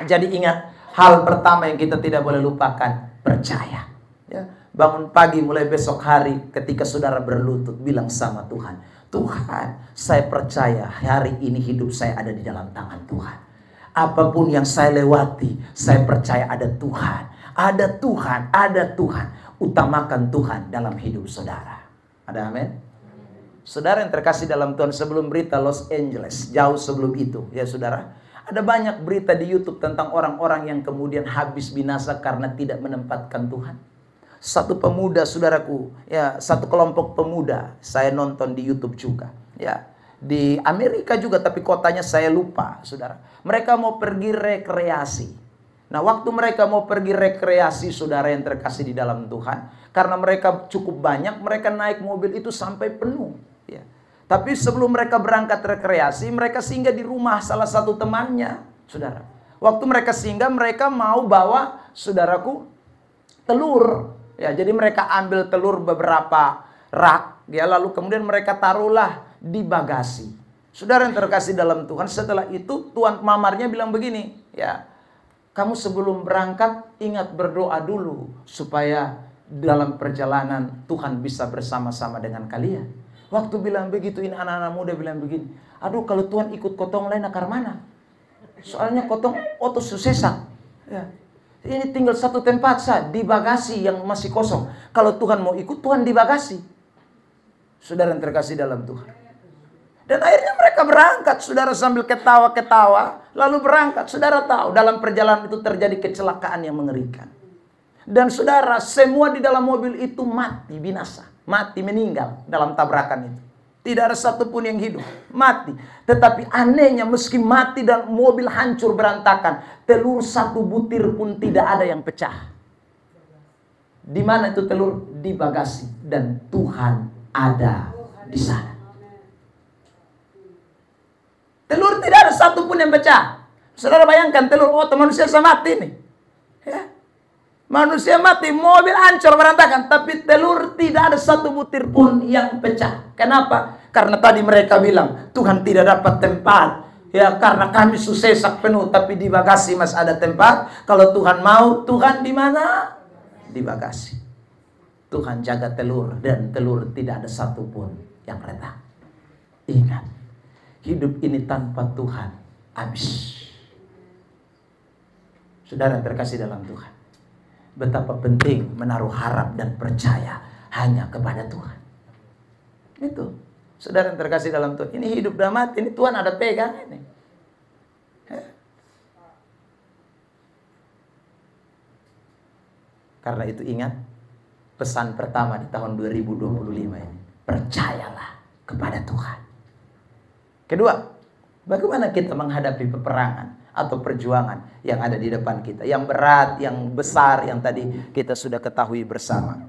Jadi ingat, hal pertama yang kita tidak boleh lupakan, percaya. Ya, bangun pagi mulai besok hari ketika saudara berlutut, bilang sama Tuhan, Tuhan, saya percaya hari ini hidup saya ada di dalam tangan Tuhan. Apapun yang saya lewati, saya percaya ada Tuhan. Ada Tuhan, ada Tuhan. Utamakan Tuhan dalam hidup saudara. Ada amin? Saudara yang terkasih dalam Tuhan, sebelum berita Los Angeles, jauh sebelum itu, ya saudara, ada banyak berita di YouTube tentang orang-orang yang kemudian habis binasa karena tidak menempatkan Tuhan. Satu pemuda, saudaraku, ya, satu kelompok pemuda, saya nonton di YouTube juga, ya. Di Amerika juga, tapi kotanya saya lupa, saudara. Mereka mau pergi rekreasi. Nah, waktu mereka mau pergi rekreasi, saudara yang terkasih di dalam Tuhan, karena mereka cukup banyak, mereka naik mobil itu sampai penuh. Ya. Tapi sebelum mereka berangkat rekreasi, mereka singgah di rumah salah satu temannya, saudara. Waktu mereka singgah, mereka mau bawa, saudaraku, telur. Ya, jadi mereka ambil telur beberapa rak, ya, lalu kemudian mereka taruhlah di bagasi. Saudara yang terkasih dalam Tuhan, setelah itu tuan mamarnya bilang begini, ya, kamu sebelum berangkat ingat berdoa dulu supaya dalam perjalanan Tuhan bisa bersama-sama dengan kalian. Waktu bilang begitu, ini anak-anak muda bilang begini, aduh kalau Tuhan ikut kotong lain akar mana? Soalnya kotong otos sesak. Ya. Ini tinggal satu tempat saja di bagasi yang masih kosong. Kalau Tuhan mau ikut, Tuhan di bagasi. Saudara yang terkasih dalam Tuhan. Dan akhirnya mereka berangkat, saudara, sambil ketawa-ketawa, lalu berangkat. Saudara tahu, dalam perjalanan itu terjadi kecelakaan yang mengerikan. Dan saudara, semua di dalam mobil itu mati, binasa. Mati, meninggal dalam tabrakan itu. Tidak ada satupun yang hidup, mati. Tetapi anehnya, meski mati dan mobil hancur berantakan, telur satu butir pun tidak ada yang pecah. Di mana itu telur? Di bagasi. Dan Tuhan ada di sana. Telur tidak ada satupun yang pecah. Saudara bayangkan telur, manusia sama mati nih. Ya. Manusia mati, mobil hancur berantakan, tapi telur tidak ada satu butir pun yang pecah. Kenapa? Karena tadi mereka bilang, Tuhan tidak dapat tempat. Ya, karena kami sesak penuh, tapi di bagasi masih ada tempat. Kalau Tuhan mau, Tuhan di mana? Di bagasi. Tuhan jaga telur, dan telur tidak ada satupun yang retak. Ingat. Hidup ini tanpa Tuhan habis. Saudara yang terkasih dalam Tuhan, betapa penting menaruh harap dan percaya hanya kepada Tuhan. Itu, saudara yang terkasih dalam Tuhan. Ini hidup dan mati, ini Tuhan ada pegang ini. Karena itu ingat pesan pertama di tahun 2025 ini. Percayalah kepada Tuhan. Kedua, bagaimana kita menghadapi peperangan atau perjuangan yang ada di depan kita, yang berat, yang besar, yang tadi kita sudah ketahui bersama.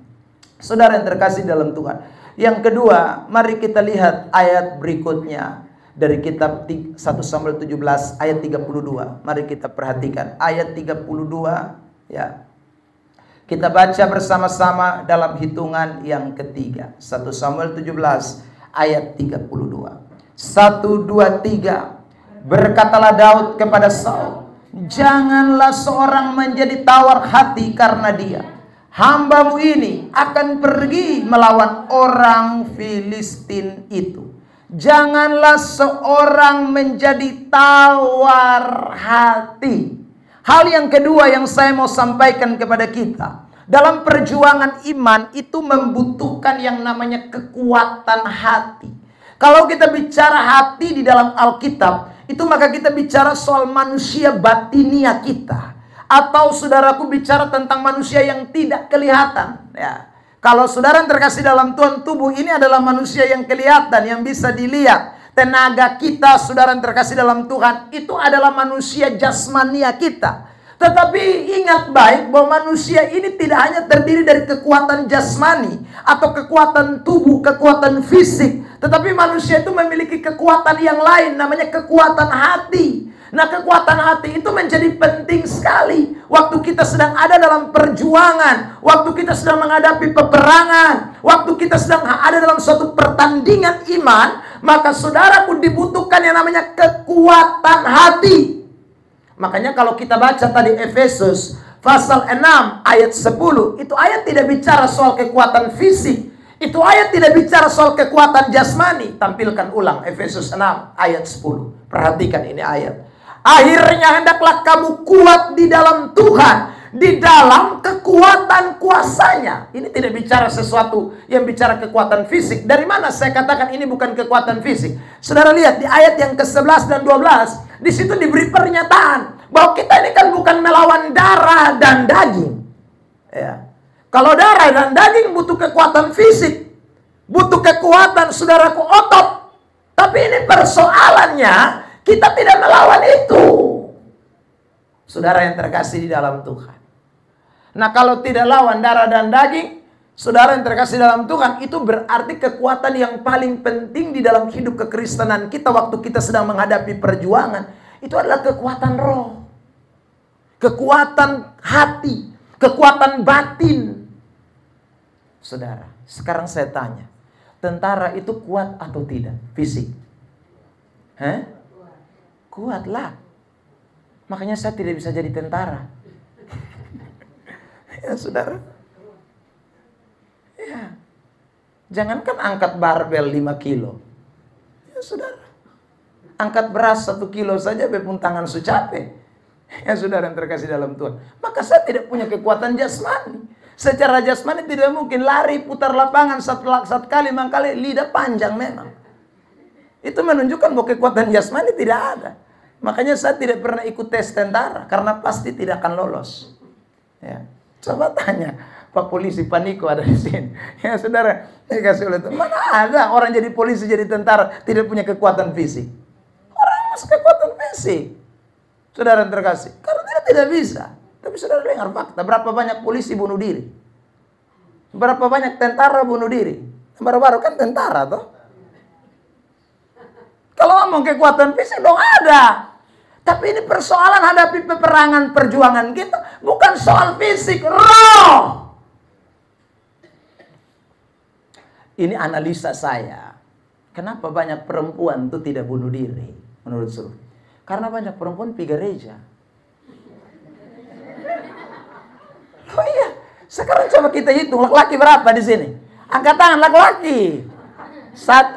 Saudara yang terkasih dalam Tuhan. Yang kedua, mari kita lihat ayat berikutnya dari kitab 1 Samuel 17 ayat 32. Mari kita perhatikan ayat 32 ya. Kita baca bersama-sama dalam hitungan yang ketiga. 1 Samuel 17 ayat 32. 1, 2, 3. Berkatalah Daud kepada Saul, janganlah seorang menjadi tawar hati karena dia. Hambamu ini akan pergi melawan orang Filistin itu. Janganlah seorang menjadi tawar hati. Hal yang kedua yang saya mau sampaikan kepada kita. Dalam perjuangan iman itu membutuhkan yang namanya kekuatan hati. Kalau kita bicara hati di dalam Alkitab, itu maka kita bicara soal manusia batinia kita. Atau saudaraku bicara tentang manusia yang tidak kelihatan. Ya. Kalau saudara yang terkasih dalam Tuhan, tubuh ini adalah manusia yang kelihatan, yang bisa dilihat. Tenaga kita, saudara yang terkasih dalam Tuhan, itu adalah manusia jasmania kita. Tetapi ingat baik bahwa manusia ini tidak hanya terdiri dari kekuatan jasmani atau kekuatan tubuh, kekuatan fisik. Tetapi manusia itu memiliki kekuatan yang lain, namanya kekuatan hati. Nah, kekuatan hati itu menjadi penting sekali waktu kita sedang ada dalam perjuangan, waktu kita sedang menghadapi peperangan, waktu kita sedang ada dalam suatu pertandingan iman, maka saudaraku dibutuhkan yang namanya kekuatan hati. Makanya kalau kita baca tadi Efesus pasal 6 ayat 10, itu ayat tidak bicara soal kekuatan fisik. Itu ayat tidak bicara soal kekuatan jasmani. Tampilkan ulang Efesus 6 ayat 10. Perhatikan ini ayat. Akhirnya hendaklah kamu kuat di dalam Tuhan, di dalam kekuatan kuasanya. Ini tidak bicara sesuatu yang bicara kekuatan fisik. Dari mana saya katakan ini bukan kekuatan fisik? Saudara lihat di ayat yang ke-11 dan 12. Di situ diberi pernyataan bahwa kita ini kan bukan melawan darah dan daging. Ya. Kalau darah dan daging butuh kekuatan fisik, butuh kekuatan saudaraku otot. Tapi ini persoalannya, kita tidak melawan itu. Saudara yang terkasih di dalam Tuhan. Nah, kalau tidak lawan darah dan daging, saudara yang terkasih dalam Tuhan, itu berarti kekuatan yang paling penting di dalam hidup kekristenan kita waktu kita sedang menghadapi perjuangan. Itu adalah kekuatan roh, kekuatan hati, kekuatan batin. Saudara, sekarang saya tanya, tentara itu kuat atau tidak? Fisik? Kuatlah. Makanya saya tidak bisa jadi tentara. Ya saudara. Ya. Jangankan angkat barbel 5 kilo. Ya saudara. Angkat beras 1 kilo saja bepun tangan su capek. Ya saudara yang terkasih dalam Tuhan. Maka saya tidak punya kekuatan jasmani. Secara jasmani tidak mungkin lari putar lapangan satu kali mangkali, lidah panjang memang. Itu menunjukkan bahwa kekuatan jasmani tidak ada. Makanya saya tidak pernah ikut tes tentara karena pasti tidak akan lolos. Ya. Coba tanya Pak Polisi, Pak Niko ada di sini. Ya saudara, dikasih oleh Tuhan. Mana ada orang jadi polisi, jadi tentara tidak punya kekuatan fisik. Orang masih kekuatan fisik. Saudara yang terkasih, karena dia tidak bisa. Tapi saudara dengar fakta, berapa banyak polisi bunuh diri? Berapa banyak tentara bunuh diri? Baru-baru kan tentara toh. Kalau ngomong kekuatan fisik dong ada. Tapi ini persoalan hadapi peperangan perjuangan kita bukan soal fisik, roh. Ini analisa saya. Kenapa banyak perempuan itu tidak bunuh diri menurut survei? Karena banyak perempuan pergi gereja. Oh iya, sekarang coba kita hitung laki-laki berapa di sini? Angkat tangan laki-laki. 1,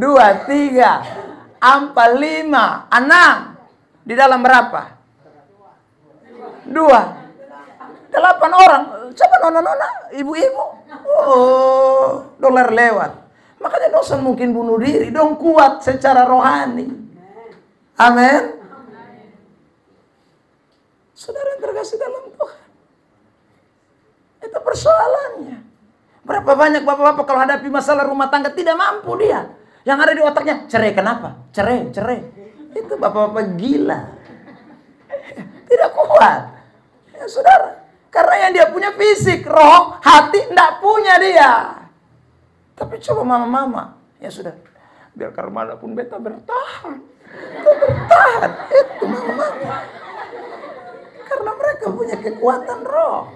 2, 3, 4, 5, 6. Di dalam berapa? 2, 8 orang. Coba nona-nona, ibu-ibu. Oh, dolar lewat. Makanya dosa mungkin bunuh diri. Dong kuat secara rohani. Amin. Saudara yang terkasih dalam Tuhan. Itu persoalannya. Berapa banyak bapak-bapak kalau hadapi masalah rumah tangga tidak mampu dia. Yang ada di otaknya, cerai kenapa? Cerai. Itu bapak-bapak gila. Tidak kuat. Ya saudara. Karena yang dia punya fisik, roh, hati, tidak punya dia. Tapi coba mama-mama. Ya sudah. Biar karmana pun beta bertahan. Bertahan. Itu mama-mama. Karena mereka punya kekuatan roh.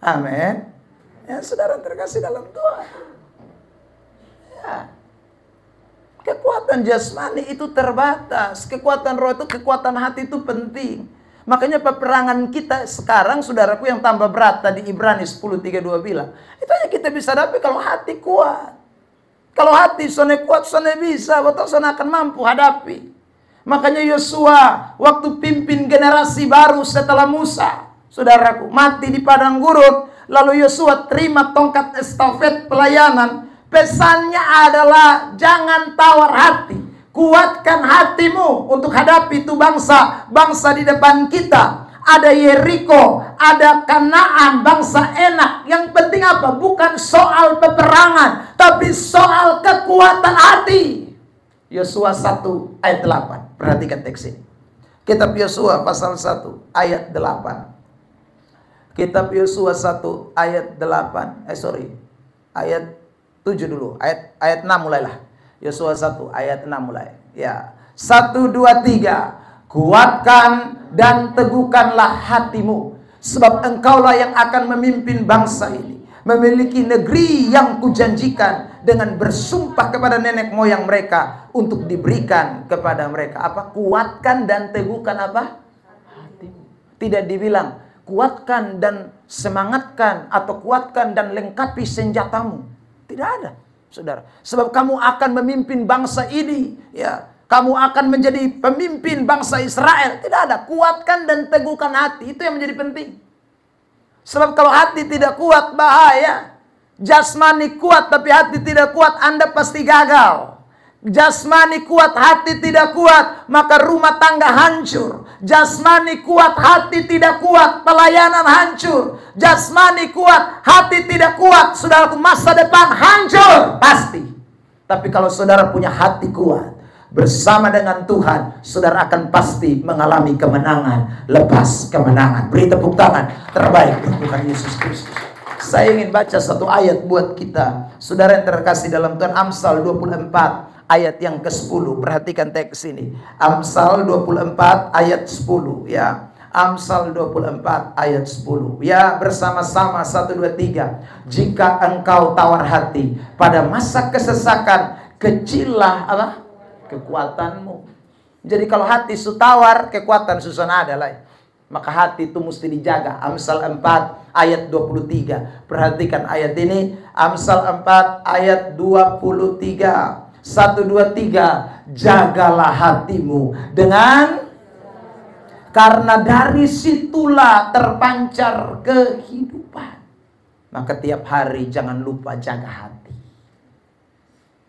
Amin. Ya saudara terkasih dalam Tuhan. Ya. Kekuatan jasmani itu terbatas. Kekuatan roh itu, kekuatan hati itu penting. Makanya peperangan kita sekarang, saudaraku, yang tambah berat tadi Ibrani 10:32 bilang. Itu hanya kita bisa hadapi kalau hati kuat. Kalau hati sone kuat, sone bisa. Betul, sone akan mampu hadapi. Makanya Yosua waktu pimpin generasi baru setelah Musa, saudaraku, mati di padang gurun. Lalu Yosua terima tongkat estafet pelayanan. Pesannya adalah jangan tawar hati. Kuatkan hatimu untuk hadapi itu bangsa di depan kita. Ada Yeriko, ada Kanaan, bangsa enak. Yang penting apa? Bukan soal peperangan, tapi soal kekuatan hati. Yosua 1 ayat 8. Perhatikan teks ini. Kitab Yosua pasal 1 ayat 8. Kitab Yosua 1 ayat 8. Ayat 7 dulu. Ayat 6 mulailah. Yosua 1 ayat 6 mulai. Ya. 1, 2, 3. Kuatkan dan teguhkanlah hatimu, sebab engkaulah yang akan memimpin bangsa ini, memiliki negeri yang kujanjikan dengan bersumpah kepada nenek moyang mereka untuk diberikan kepada mereka. Apa? Kuatkan dan teguhkan apa? Hatimu. Tidak dibilang kuatkan dan semangatkan atau kuatkan dan lengkapi senjatamu. Tidak ada, saudara. Sebab kamu akan memimpin bangsa ini, ya. Kamu akan menjadi pemimpin bangsa Israel. Tidak ada. Kuatkan dan teguhkan hati. Itu yang menjadi penting. Sebab kalau hati tidak kuat, bahaya. Jasmani kuat tapi hati tidak kuat, Anda pasti gagal. Jasmani kuat, hati tidak kuat, maka rumah tangga hancur. Jasmani kuat, hati tidak kuat, pelayanan hancur. Jasmani kuat, hati tidak kuat, saudaraku, masa depan hancur. Pasti. Tapi kalau saudara punya hati kuat, bersama dengan Tuhan, saudara akan pasti mengalami kemenangan lepas kemenangan. Beri tepuk tangan terbaik untuk Tuhan Yesus Kristus. Saya ingin baca satu ayat buat kita, saudara yang terkasih dalam Tuhan. Amsal 24 ayat yang ke-10. Perhatikan teks ini. Amsal 24 ayat 10, ya. Amsal 24 ayat 10. Ya, bersama-sama 1, 2, 3. Jika engkau tawar hati pada masa kesesakan, kecillah apa? Kekuatanmu. Jadi kalau hati sutawar, kekuatan susun ada lah. Maka hati itu mesti dijaga. Amsal 4 ayat 23. Perhatikan ayat ini. Amsal 4 ayat 23. 1, 2, 3. Jagalah hatimu karena dari situlah terpancar kehidupan. Maka tiap hari jangan lupa jaga hati.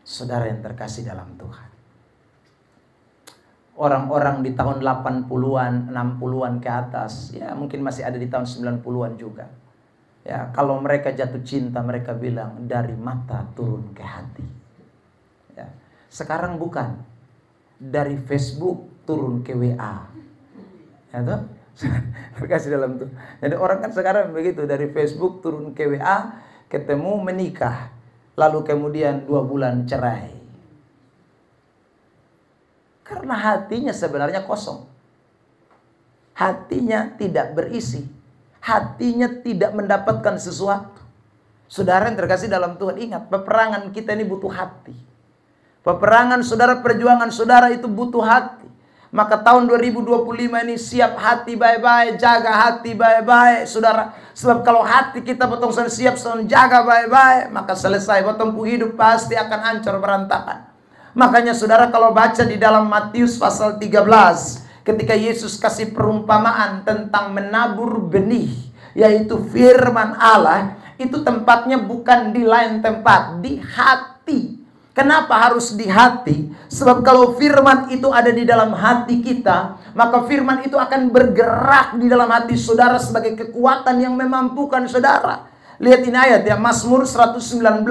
Saudara yang terkasih dalam Tuhan. Orang-orang di tahun 80-an, 60-an ke atas, ya mungkin masih ada di tahun 90-an juga. Ya, kalau mereka jatuh cinta, mereka bilang dari mata turun ke hati. Ya, sekarang bukan dari Facebook turun ke WA. Ya toh? Terkasih dalam tuh. Jadi orang kan sekarang begitu, dari Facebook turun ke WA, ketemu menikah, lalu kemudian 2 bulan cerai. Karena hatinya sebenarnya kosong. Hatinya tidak berisi. Hatinya tidak mendapatkan sesuatu. Saudara yang terkasih dalam Tuhan, ingat, peperangan kita ini butuh hati. Peperangan saudara, perjuangan saudara itu butuh hati. Maka tahun 2025 ini siap hati baik-baik, jaga hati baik-baik, saudara. Sebab kalau hati kita potong siap jaga baik-baik, maka selesai potong hidup pasti akan hancur berantakan. Makanya saudara kalau baca di dalam Matius pasal 13, ketika Yesus kasih perumpamaan tentang menabur benih, yaitu firman Allah, itu tempatnya bukan di lain tempat, di hati. Kenapa harus di hati? Sebab kalau firman itu ada di dalam hati kita, maka firman itu akan bergerak di dalam hati saudara sebagai kekuatan yang memampukan saudara. Lihat ini ayat ya, Mazmur 119.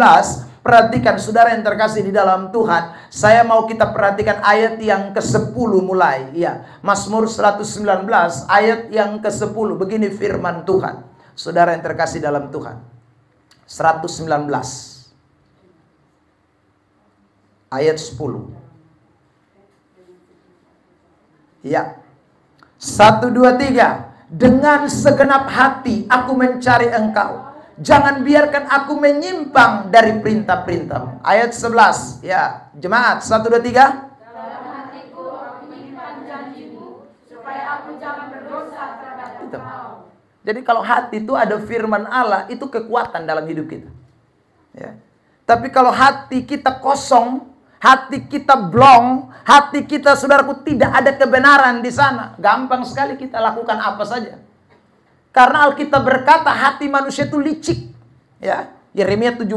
Perhatikan saudara yang terkasih di dalam Tuhan. Saya mau kita perhatikan ayat yang ke-10 mulai. Ya, Mazmur 119 ayat yang ke-10. Begini firman Tuhan. Saudara yang terkasih dalam Tuhan. 119 ayat 10. Ya. 1, 2, 3. Dengan segenap hati aku mencari Engkau. Jangan biarkan aku menyimpang dari perintah-perintah-Mu. Ayat 11. Ya, jemaat 1, 2, 3. Dalam hatiku aku menyimpan janji-Mu, supaya aku jangan berdosa terhadap Engkau. Jadi kalau hati itu ada firman Allah, itu kekuatan dalam hidup kita. Ya. Tapi kalau hati kita kosong, hati kita blong, hati kita saudaraku tidak ada kebenaran di sana, gampang sekali kita lakukan apa saja. Karena Alkitab berkata hati manusia itu licik. Ya, Yeremia 17,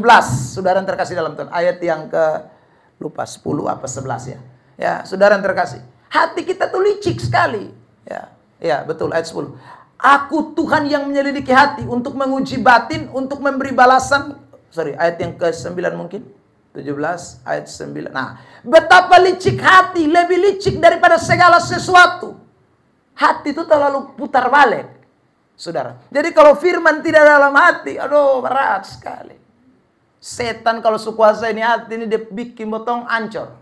saudara yang terkasih dalam Tuhan, ayat yang ke lupa 10 apa 11 ya. Ya, saudara yang terkasih, hati kita tuh licik sekali. Ya, ya betul ayat 10. Aku Tuhan yang menyelidiki hati untuk menguji batin, untuk memberi balasan. Ayat yang ke-9 mungkin. 17 ayat 9. Nah, betapa licik hati, lebih licik daripada segala sesuatu. Hati itu terlalu putar balik. Saudara, jadi kalau firman tidak dalam hati, aduh berat sekali. Setan kalau sukuasa ini hati ini dia bikin potong ancur.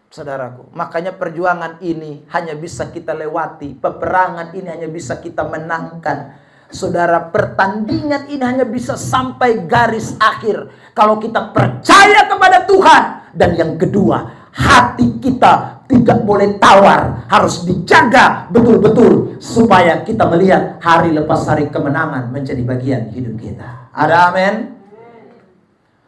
Saudaraku, makanya perjuangan ini hanya bisa kita lewati. Peperangan ini hanya bisa kita menangkan. Saudara, pertandingan ini hanya bisa sampai garis akhir kalau kita percaya kepada Tuhan. Dan yang kedua, hati kita tidak boleh tawar, harus dijaga betul-betul supaya kita melihat hari lepas hari kemenangan menjadi bagian hidup kita. Ada amin?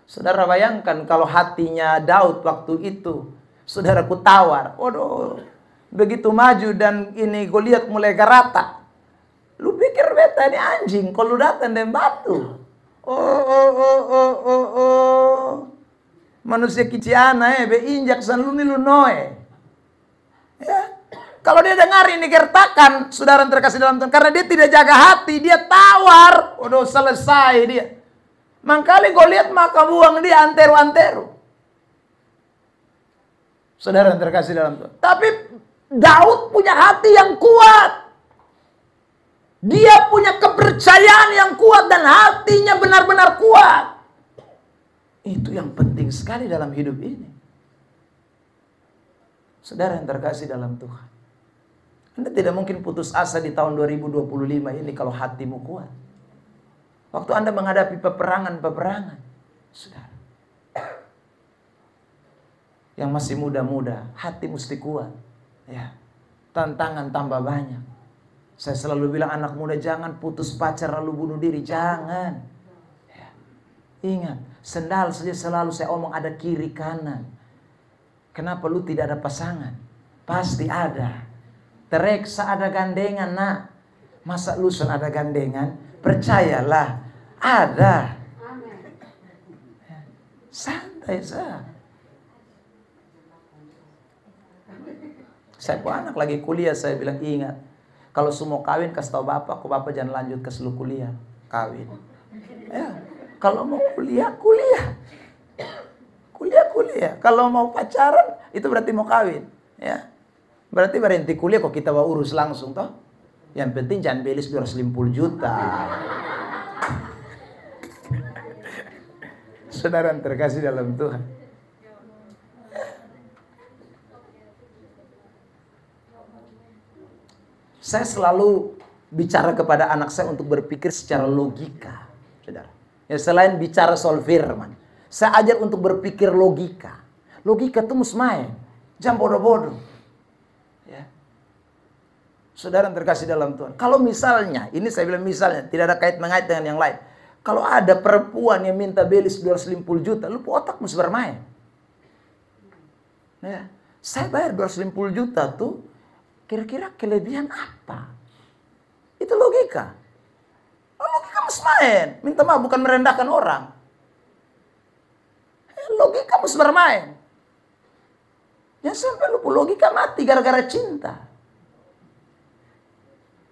Saudara bayangkan kalau hatinya Daud waktu itu, saudaraku tawar. Waduh, begitu maju dan ini Goliat mulai geratak. Lu pikir beta ini anjing kalau datang dan batu. Manusia kiciana be injak san lu nilu noe. Ya. Kalau dia dengar ini gertakan, saudara terkasih dalam Tuhan, karena dia tidak jaga hati, dia tawar, udah selesai dia. Mangkali Goliat maka buang dia antero-antero. Saudara terkasih dalam Tuhan. Tapi Daud punya hati yang kuat. Dia punya kepercayaan yang kuat dan hatinya benar-benar kuat. Itu yang penting sekali dalam hidup ini. Saudara yang terkasih dalam Tuhan, Anda tidak mungkin putus asa di tahun 2025 ini kalau hatimu kuat. Waktu Anda menghadapi peperangan-peperangan, saudara, Yang masih muda-muda, hati mesti kuat. Ya. Tantangan tambah banyak. Saya selalu bilang anak muda jangan putus pacar lalu bunuh diri, jangan. Ya. Ingat, sendal saja selalu saya omong ada kiri kanan. Kenapa lu tidak ada pasangan? Pasti ada. Tereksa ada gandengan, nak. Masa lusun ada gandengan? Percayalah, ada. Ya. Santai saja. Saya pun anak lagi kuliah, saya bilang ingat, kalau semua kawin kasih tahu bapak, kok bapak jangan lanjut ke seluruh kuliah, kawin. Ya, kalau mau kuliah, kuliah. Kalau mau pacaran, itu berarti mau kawin. Ya, berarti berhenti kuliah kok kita bawa urus langsung toh. Yang penting jangan belis 250 juta. Saudara yang terkasih dalam Tuhan. Saya selalu bicara kepada anak saya untuk berpikir secara logika, saudara. Ya, selain bicara soal firman, saya ajar untuk berpikir logika. Logika itu mesti main, jangan bodoh-bodoh. Ya. Saudara yang terkasih dalam Tuhan. Kalau misalnya, ini saya bilang misalnya, tidak ada kait mengait dengan yang lain. Kalau ada perempuan yang minta belis 250 juta, lu otak mesti bermain. Ya. Saya bayar 250 juta tuh, kira-kira kelebihan apa? Itu logika. Logika mesti main. Minta maaf bukan merendahkan orang. Logika mesti bermain. Ya sampai lupa logika mati gara-gara cinta.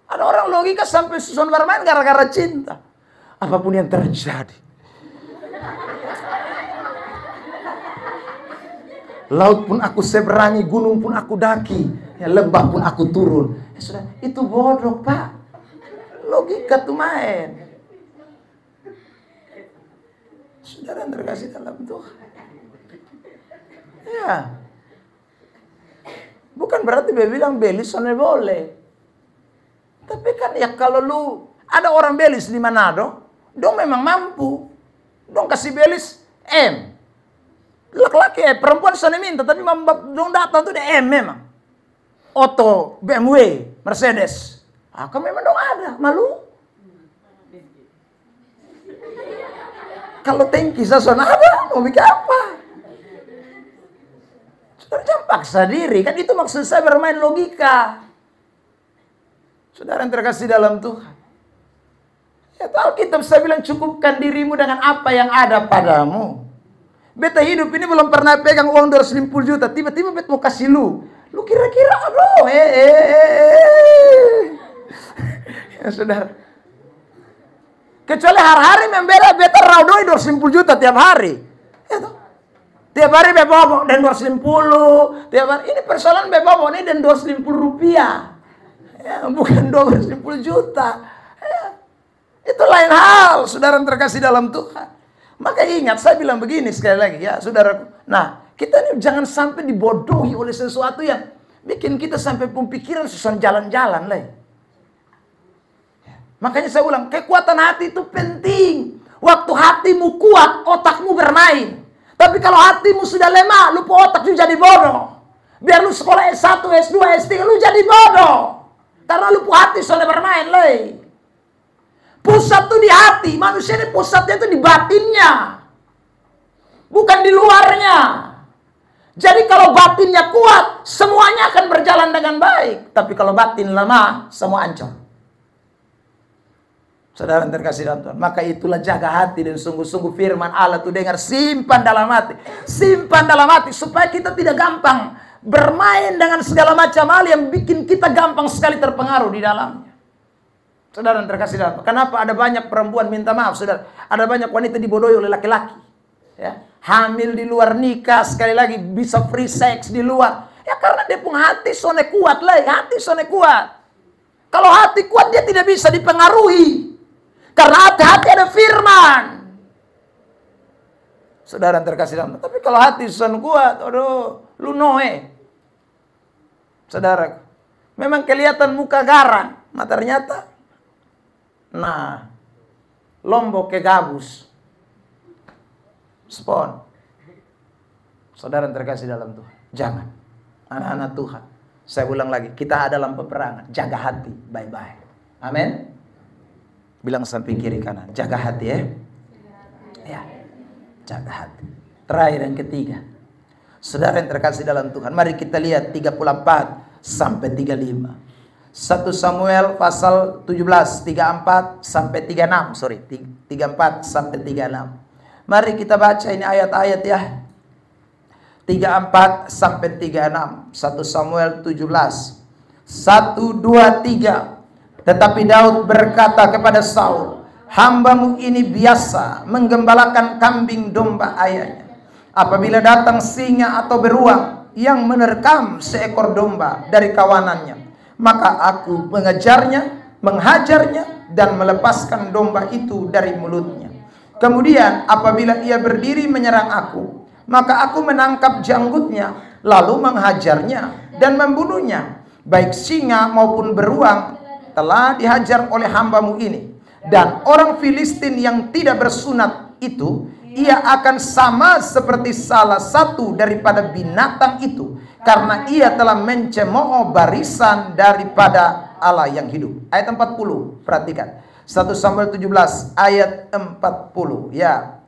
Ada orang logika sampai susun bermain gara-gara cinta. Apapun yang terjadi. Laut pun aku seberangi, gunung pun aku daki, ya, lembah pun aku turun. Ya sudah, itu bodoh, Pak. Logika tuh main. Saudara yang terkasih dalam Tuhan. Ya. Bukan berarti dia bilang belis soalnya boleh. Tapi kan ya kalau lu ada orang belis di Manado, dong memang mampu. Dong kasih belis M. Laki-laki perempuan sana minta, tapi dong datang tuh DM memang. Auto, BMW, Mercedes. Kan memang dong ada, malu. Kalau tangki sana ada, mau bikin apa? Saudara jangan paksa diri, kan itu maksud saya bermain logika. Saudara yang terkasih dalam Tuhan. Ya Alkitab saya bilang cukupkan dirimu dengan apa yang ada padamu. Beta hidup ini belum pernah pegang uang 250 juta. Tiba-tiba beta mau kasih lu. Lu kira-kira aduh. Ya saudara. Kecuali hari-hari membela beta raudoi 250 juta tiap hari. Ya toh. Tiap hari beta bawa dan 250. Tiap hari ini persoalan beta bawa ini dan 250 rupiah. Ya, bukan 250 juta. Ya. Itu lain hal, saudara yang terkasih dalam Tuhan. Maka ingat, saya bilang begini sekali lagi ya, saudaraku. Nah, kita ini jangan sampai dibodohi oleh sesuatu yang bikin kita sampai pemikiran susah jalan-jalan lah. Makanya saya ulang, kekuatan hati itu penting. Waktu hatimu kuat, otakmu bermain. Tapi kalau hatimu sudah lemah, lu otak lu jadi bodoh. Biar lu sekolah S1, S2, S3, lu jadi bodoh. Karena lu hati sudah bermain lah. Pusat tuh di hati. Manusia ini pusatnya itu di batinnya. Bukan di luarnya. Jadi kalau batinnya kuat, semuanya akan berjalan dengan baik. Tapi kalau batin lemah, semua hancur. Saudara yang terkasih dalam Tuhan. Maka itulah jaga hati dan sungguh-sungguh firman Allah itu dengar. Simpan dalam hati. Simpan dalam hati. Supaya kita tidak gampang bermain dengan segala macam hal yang bikin kita gampang sekali terpengaruh di dalamnya. Saudara yang terkasih dalam Tuhan. Kenapa ada banyak perempuan minta maaf, saudara? Ada banyak wanita dibodohi oleh laki-laki. Ya. Hamil di luar nikah, sekali lagi bisa free sex di luar. Ya karena dia punya hati sone kuat lah, hati sone kuat. Kalau hati kuat dia tidak bisa dipengaruhi. Karena hati ada firman. Saudara yang terkasih dalam Tuhan. Tapi kalau hati sone kuat, aduh, lu noe. Saudara, memang kelihatan muka garang, nah ternyata nah, Lombok ke gabus. Spon. Saudara yang terkasih dalam Tuhan, jangan. Anak-anak Tuhan, saya ulang lagi, kita ada dalam peperangan, jaga hati baik-baik. Amin. Bilang samping kiri kanan, jaga hati ya. Ya, jaga hati. Terakhir yang ketiga, saudara yang terkasih dalam Tuhan, mari kita lihat 34 sampai 35. 1 Samuel pasal 17, 34 sampai 36. 34 sampai 36. Mari kita baca ini ayat-ayat ya. 34 sampai 36. 1 Samuel 17. 1, 2, 3. Tetapi Daud berkata kepada Saul, "Hambamu ini biasa menggembalakan kambing domba ayahnya. Apabila datang singa atau beruang yang menerkam seekor domba dari kawanannya, maka aku mengejarnya, menghajarnya, dan melepaskan domba itu dari mulutnya. Kemudian apabila ia berdiri menyerang aku, maka aku menangkap janggutnya, lalu menghajarnya dan membunuhnya. Baik singa maupun beruang telah dihajar oleh hambamu ini. Dan orang Filistin yang tidak bersunat itu, ia akan sama seperti salah satu daripada binatang itu, karena ia telah mencemooh barisan daripada Allah yang hidup." Ayat 40, perhatikan. 1 Samuel 17 ayat 40. Ya,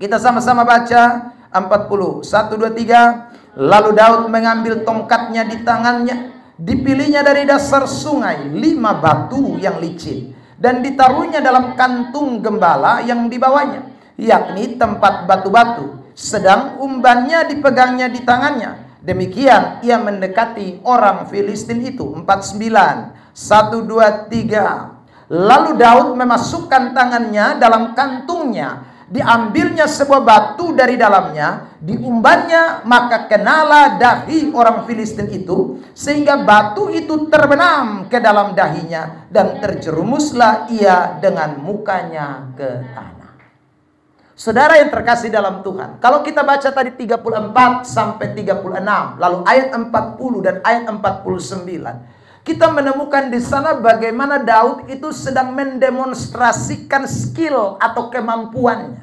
kita sama-sama baca 40. 1, 2, 3. Lalu Daud mengambil tongkatnya di tangannya, dipilihnya dari dasar sungai 5 batu yang licin, dan ditaruhnya dalam kantung gembala yang dibawanya, yakni tempat batu-batu, sedang umbannya dipegangnya di tangannya. Demikian ia mendekati orang Filistin itu. 49. 1, 2, 3. Lalu Daud memasukkan tangannya dalam kantungnya, diambilnya sebuah batu dari dalamnya, diumbannya, maka kenalah dahi orang Filistin itu, sehingga batu itu terbenam ke dalam dahinya, dan terjerumuslah ia dengan mukanya ke tanah. Saudara yang terkasih dalam Tuhan, kalau kita baca tadi 34 sampai 36, lalu ayat 40 dan ayat 49, kita menemukan di sana bagaimana Daud itu sedang mendemonstrasikan skill atau kemampuannya.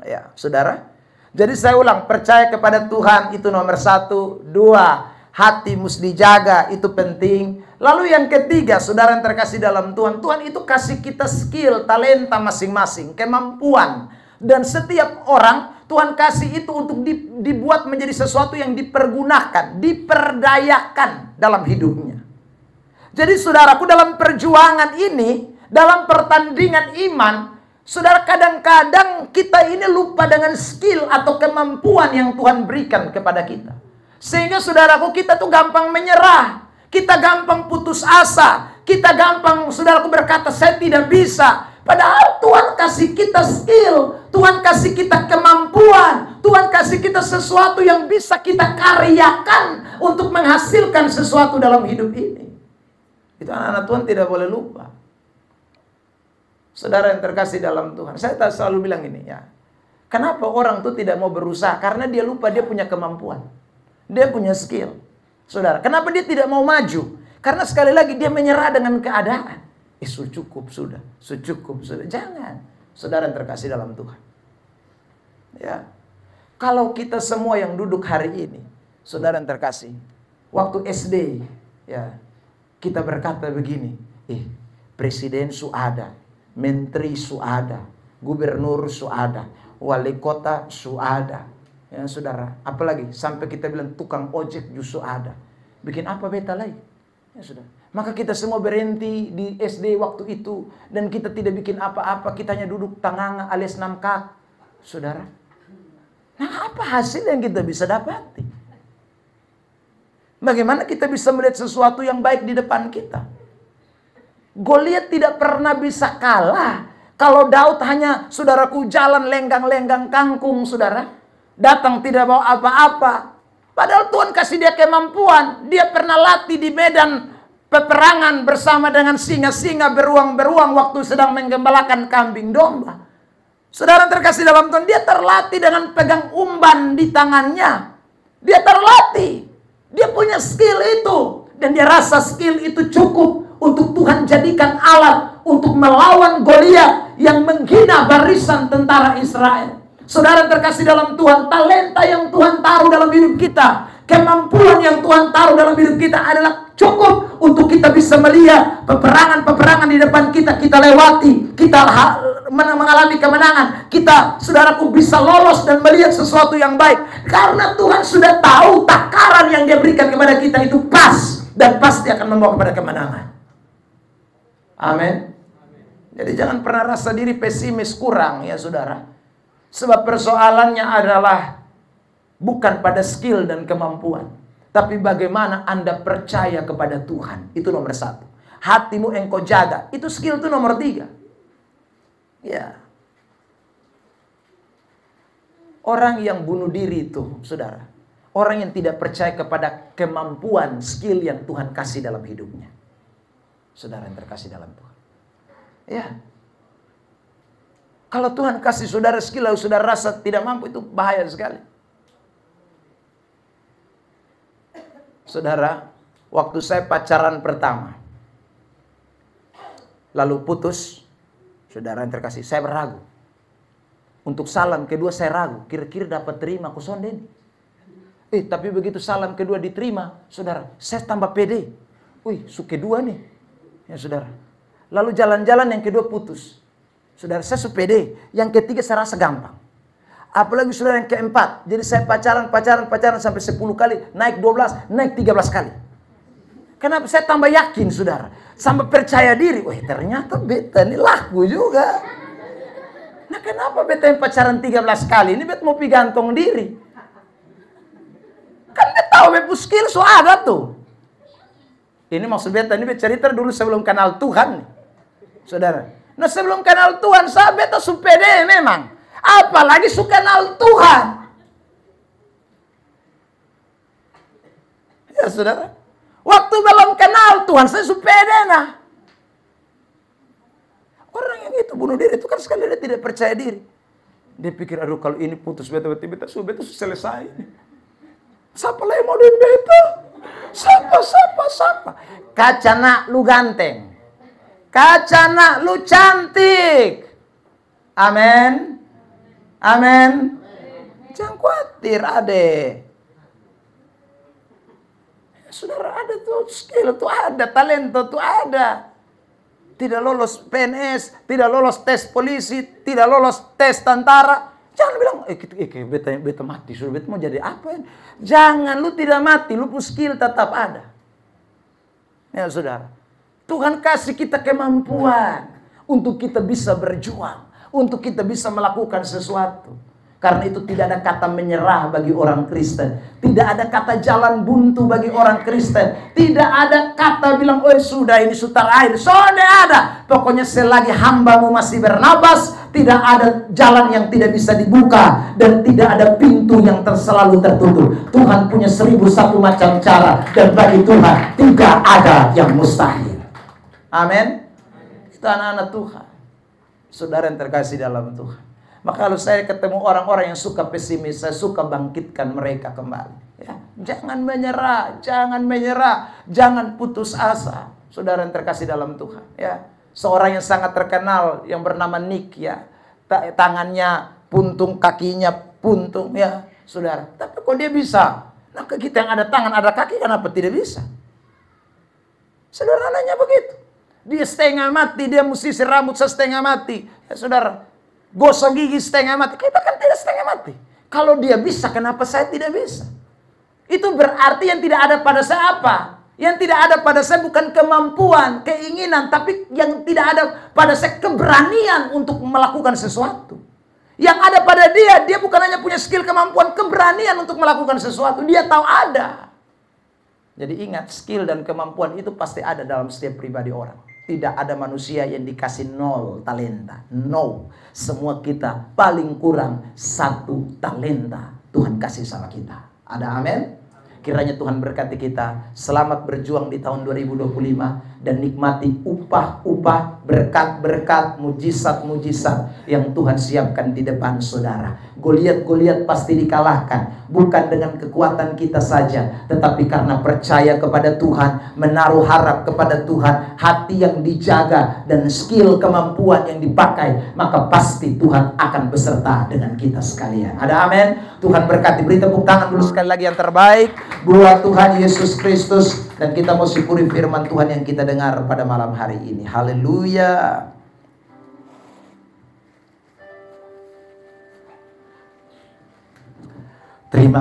Ya, saudara. Jadi saya ulang, percaya kepada Tuhan itu nomor 1. 2, hati mesti dijaga, itu penting. Lalu yang ketiga, saudara yang terkasih dalam Tuhan, Tuhan itu kasih kita skill, talenta masing-masing, kemampuan. Dan setiap orang Tuhan kasih itu untuk dibuat menjadi sesuatu yang dipergunakan, diperdayakan dalam hidupnya. Jadi saudaraku, dalam perjuangan ini, dalam pertandingan iman, saudara, kadang-kadang kita ini lupa dengan skill atau kemampuan yang Tuhan berikan kepada kita. Sehingga saudaraku, kita tuh gampang menyerah, kita gampang putus asa, kita gampang, saudaraku, berkata saya tidak bisa. Padahal Tuhan kasih kita skill, Tuhan kasih kita kemampuan, Tuhan kasih kita sesuatu yang bisa kita karyakan untuk menghasilkan sesuatu dalam hidup ini. Itu anak-anak Tuhan tidak boleh lupa. Saudara yang terkasih dalam Tuhan, saya selalu bilang ini ya. Kenapa orang itu tidak mau berusaha? Karena dia lupa dia punya kemampuan. Dia punya skill. Saudara, kenapa dia tidak mau maju? Karena sekali lagi dia menyerah dengan keadaan. Cukup sudah. Jangan. Saudara yang terkasih dalam Tuhan. Ya. Kalau kita semua yang duduk hari ini, saudara yang terkasih, waktu SD, ya, kita berkata begini, presiden su ada, menteri su ada, gubernur su ada, wali kota su ada. Ya saudara, apalagi sampai kita bilang tukang ojek justru ada. Bikin apa beta lagi? Ya sudah. Maka kita semua berhenti di SD waktu itu, dan kita tidak bikin apa-apa, kita hanya duduk tanganga alias namkak. Saudara, nah apa hasil yang kita bisa dapati? Bagaimana kita bisa melihat sesuatu yang baik di depan kita? Goliat tidak pernah bisa kalah. Kalau Daud hanya, saudaraku, jalan lenggang-lenggang kangkung, saudara. Datang tidak bawa apa-apa. Padahal Tuhan kasih dia kemampuan. Dia pernah latih di medan peperangan bersama dengan singa-singa, beruang-beruang waktu sedang menggembalakan kambing domba. Saudara terkasih dalam Tuhan, dia terlatih dengan pegang umban di tangannya. Dia terlatih. Dia punya skill itu. Dan dia rasa skill itu cukup untuk Tuhan jadikan alat untuk melawan Goliat yang menghina barisan tentara Israel. Saudara terkasih dalam Tuhan, talenta yang Tuhan taruh dalam hidup kita, kemampuan yang Tuhan taruh dalam hidup kita adalah cukup untuk kita bisa melihat peperangan-peperangan di depan kita, kita lewati, kita mengalami kemenangan. Kita, saudaraku, bisa lolos dan melihat sesuatu yang baik. Karena Tuhan sudah tahu takaran yang Dia berikan kepada kita itu pas dan pasti akan membawa kepada kemenangan. Amin. Jadi jangan pernah rasa diri pesimis, kurang ya saudara. Sebab persoalannya adalah bukan pada skill dan kemampuan, tapi bagaimana Anda percaya kepada Tuhan. Itu nomor 1. Hatimu engkau jaga. Itu skill itu nomor 3. Ya. Orang yang bunuh diri itu, saudara, orang yang tidak percaya kepada kemampuan, skill yang Tuhan kasih dalam hidupnya. Saudara yang terkasih dalam Tuhan. Ya. Kalau Tuhan kasih saudara skill lalu saudara rasa tidak mampu, itu bahaya sekali. Saudara, waktu saya pacaran pertama, lalu putus, saudara yang terkasih, saya ragu. Untuk salam kedua saya ragu, kira-kira dapat terima aku sonden. Tapi begitu salam kedua diterima, saudara, saya tambah pede. Suka kedua nih. Ya saudara. Lalu jalan-jalan yang kedua putus. Saudara, saya sepede. Yang ketiga saya rasa gampang. Apalagi saudara yang keempat. Jadi saya pacaran sampai 10 kali. Naik 12, naik 13 kali. Kenapa? Saya tambah yakin saudara. Sampai percaya diri. Ternyata beta ini laku juga. Nah kenapa beta yang pacaran 13 kali? Ini beta mau pigantong diri. Kan beta tahu beta skill so ada tuh. Ini maksud beta, ini beta cerita dulu sebelum kenal Tuhan. Saudara. Nah sebelum kenal Tuhan, saya beta supede memang. Apalagi suka kenal Tuhan. Ya saudara. Waktu belum kenal Tuhan, saya supede nah. Orang yang itu bunuh diri itu kan sekali dia tidak percaya diri. Dia pikir, aduh kalau ini putus beta selesai. Siapa lagi mau dengan beta? Siapa? Kacana lu ganteng. Kacana lu cantik. Amin. Jangan khawatir adek. Saudara, ada tuh skill tuh ada, talenta tuh ada. Tidak lolos PNS, tidak lolos tes polisi, tidak lolos tes tentara. Jangan bilang, beta mati, sudah beta mau jadi apa ini? Jangan, lu tidak mati, lu punya skill tetap ada. Ya saudara. Tuhan kasih kita kemampuan untuk kita bisa berjuang, untuk kita bisa melakukan sesuatu. Karena itu tidak ada kata menyerah bagi orang Kristen. Tidak ada kata jalan buntu bagi orang Kristen. Tidak ada kata bilang, sudah ini sutar air. Sudah ada. Pokoknya selagi hambamu masih bernapas, tidak ada jalan yang tidak bisa dibuka. Dan tidak ada pintu yang selalu tertutup. Tuhan punya 1001 macam cara. Dan bagi Tuhan tidak ada yang mustahil. Amin. Kita anak-anak Tuhan. Saudara yang terkasih dalam Tuhan. Maka kalau saya ketemu orang-orang yang suka pesimis, saya suka bangkitkan mereka kembali. Ya, jangan menyerah, jangan putus asa. Saudara yang terkasih dalam Tuhan. Ya, seorang yang sangat terkenal yang bernama Nick, ya, tangannya puntung, kakinya puntung, ya, saudara. Tapi kok dia bisa? Nah, kita yang ada tangan, ada kaki, kenapa tidak bisa? Saudara nanya begitu. Dia setengah mati, dia musisi rambut setengah mati. Ya, saudara, gosok gigi setengah mati. Kita kan tidak setengah mati. Kalau dia bisa, kenapa saya tidak bisa? Itu berarti yang tidak ada pada saya apa? Yang tidak ada pada saya bukan kemampuan, keinginan, tapi yang tidak ada pada saya keberanian untuk melakukan sesuatu. Yang ada pada dia bukan hanya punya skill, kemampuan, keberanian untuk melakukan sesuatu. Dia tahu ada. Jadi ingat, skill dan kemampuan itu pasti ada dalam setiap pribadi orang. Tidak ada manusia yang dikasih 0 talenta. No. Semua kita paling kurang 1 talenta Tuhan kasih sama kita. Ada amin? Kiranya Tuhan berkati kita. Selamat berjuang di tahun 2025. dan nikmati upah-upah, berkat-berkat, mujizat-mujizat yang Tuhan siapkan di depan saudara. Goliat pasti dikalahkan, bukan dengan kekuatan kita saja, tetapi karena percaya kepada Tuhan, menaruh harap kepada Tuhan, hati yang dijaga dan skill kemampuan yang dipakai, maka pasti Tuhan akan beserta dengan kita sekalian. Ada amin? Tuhan berkati. Beri tepuk tangan dulu sekali lagi yang terbaik buat Tuhan Yesus Kristus. Dan kita mau syukuri firman Tuhan yang kita dengar pada malam hari ini. Haleluya. Terima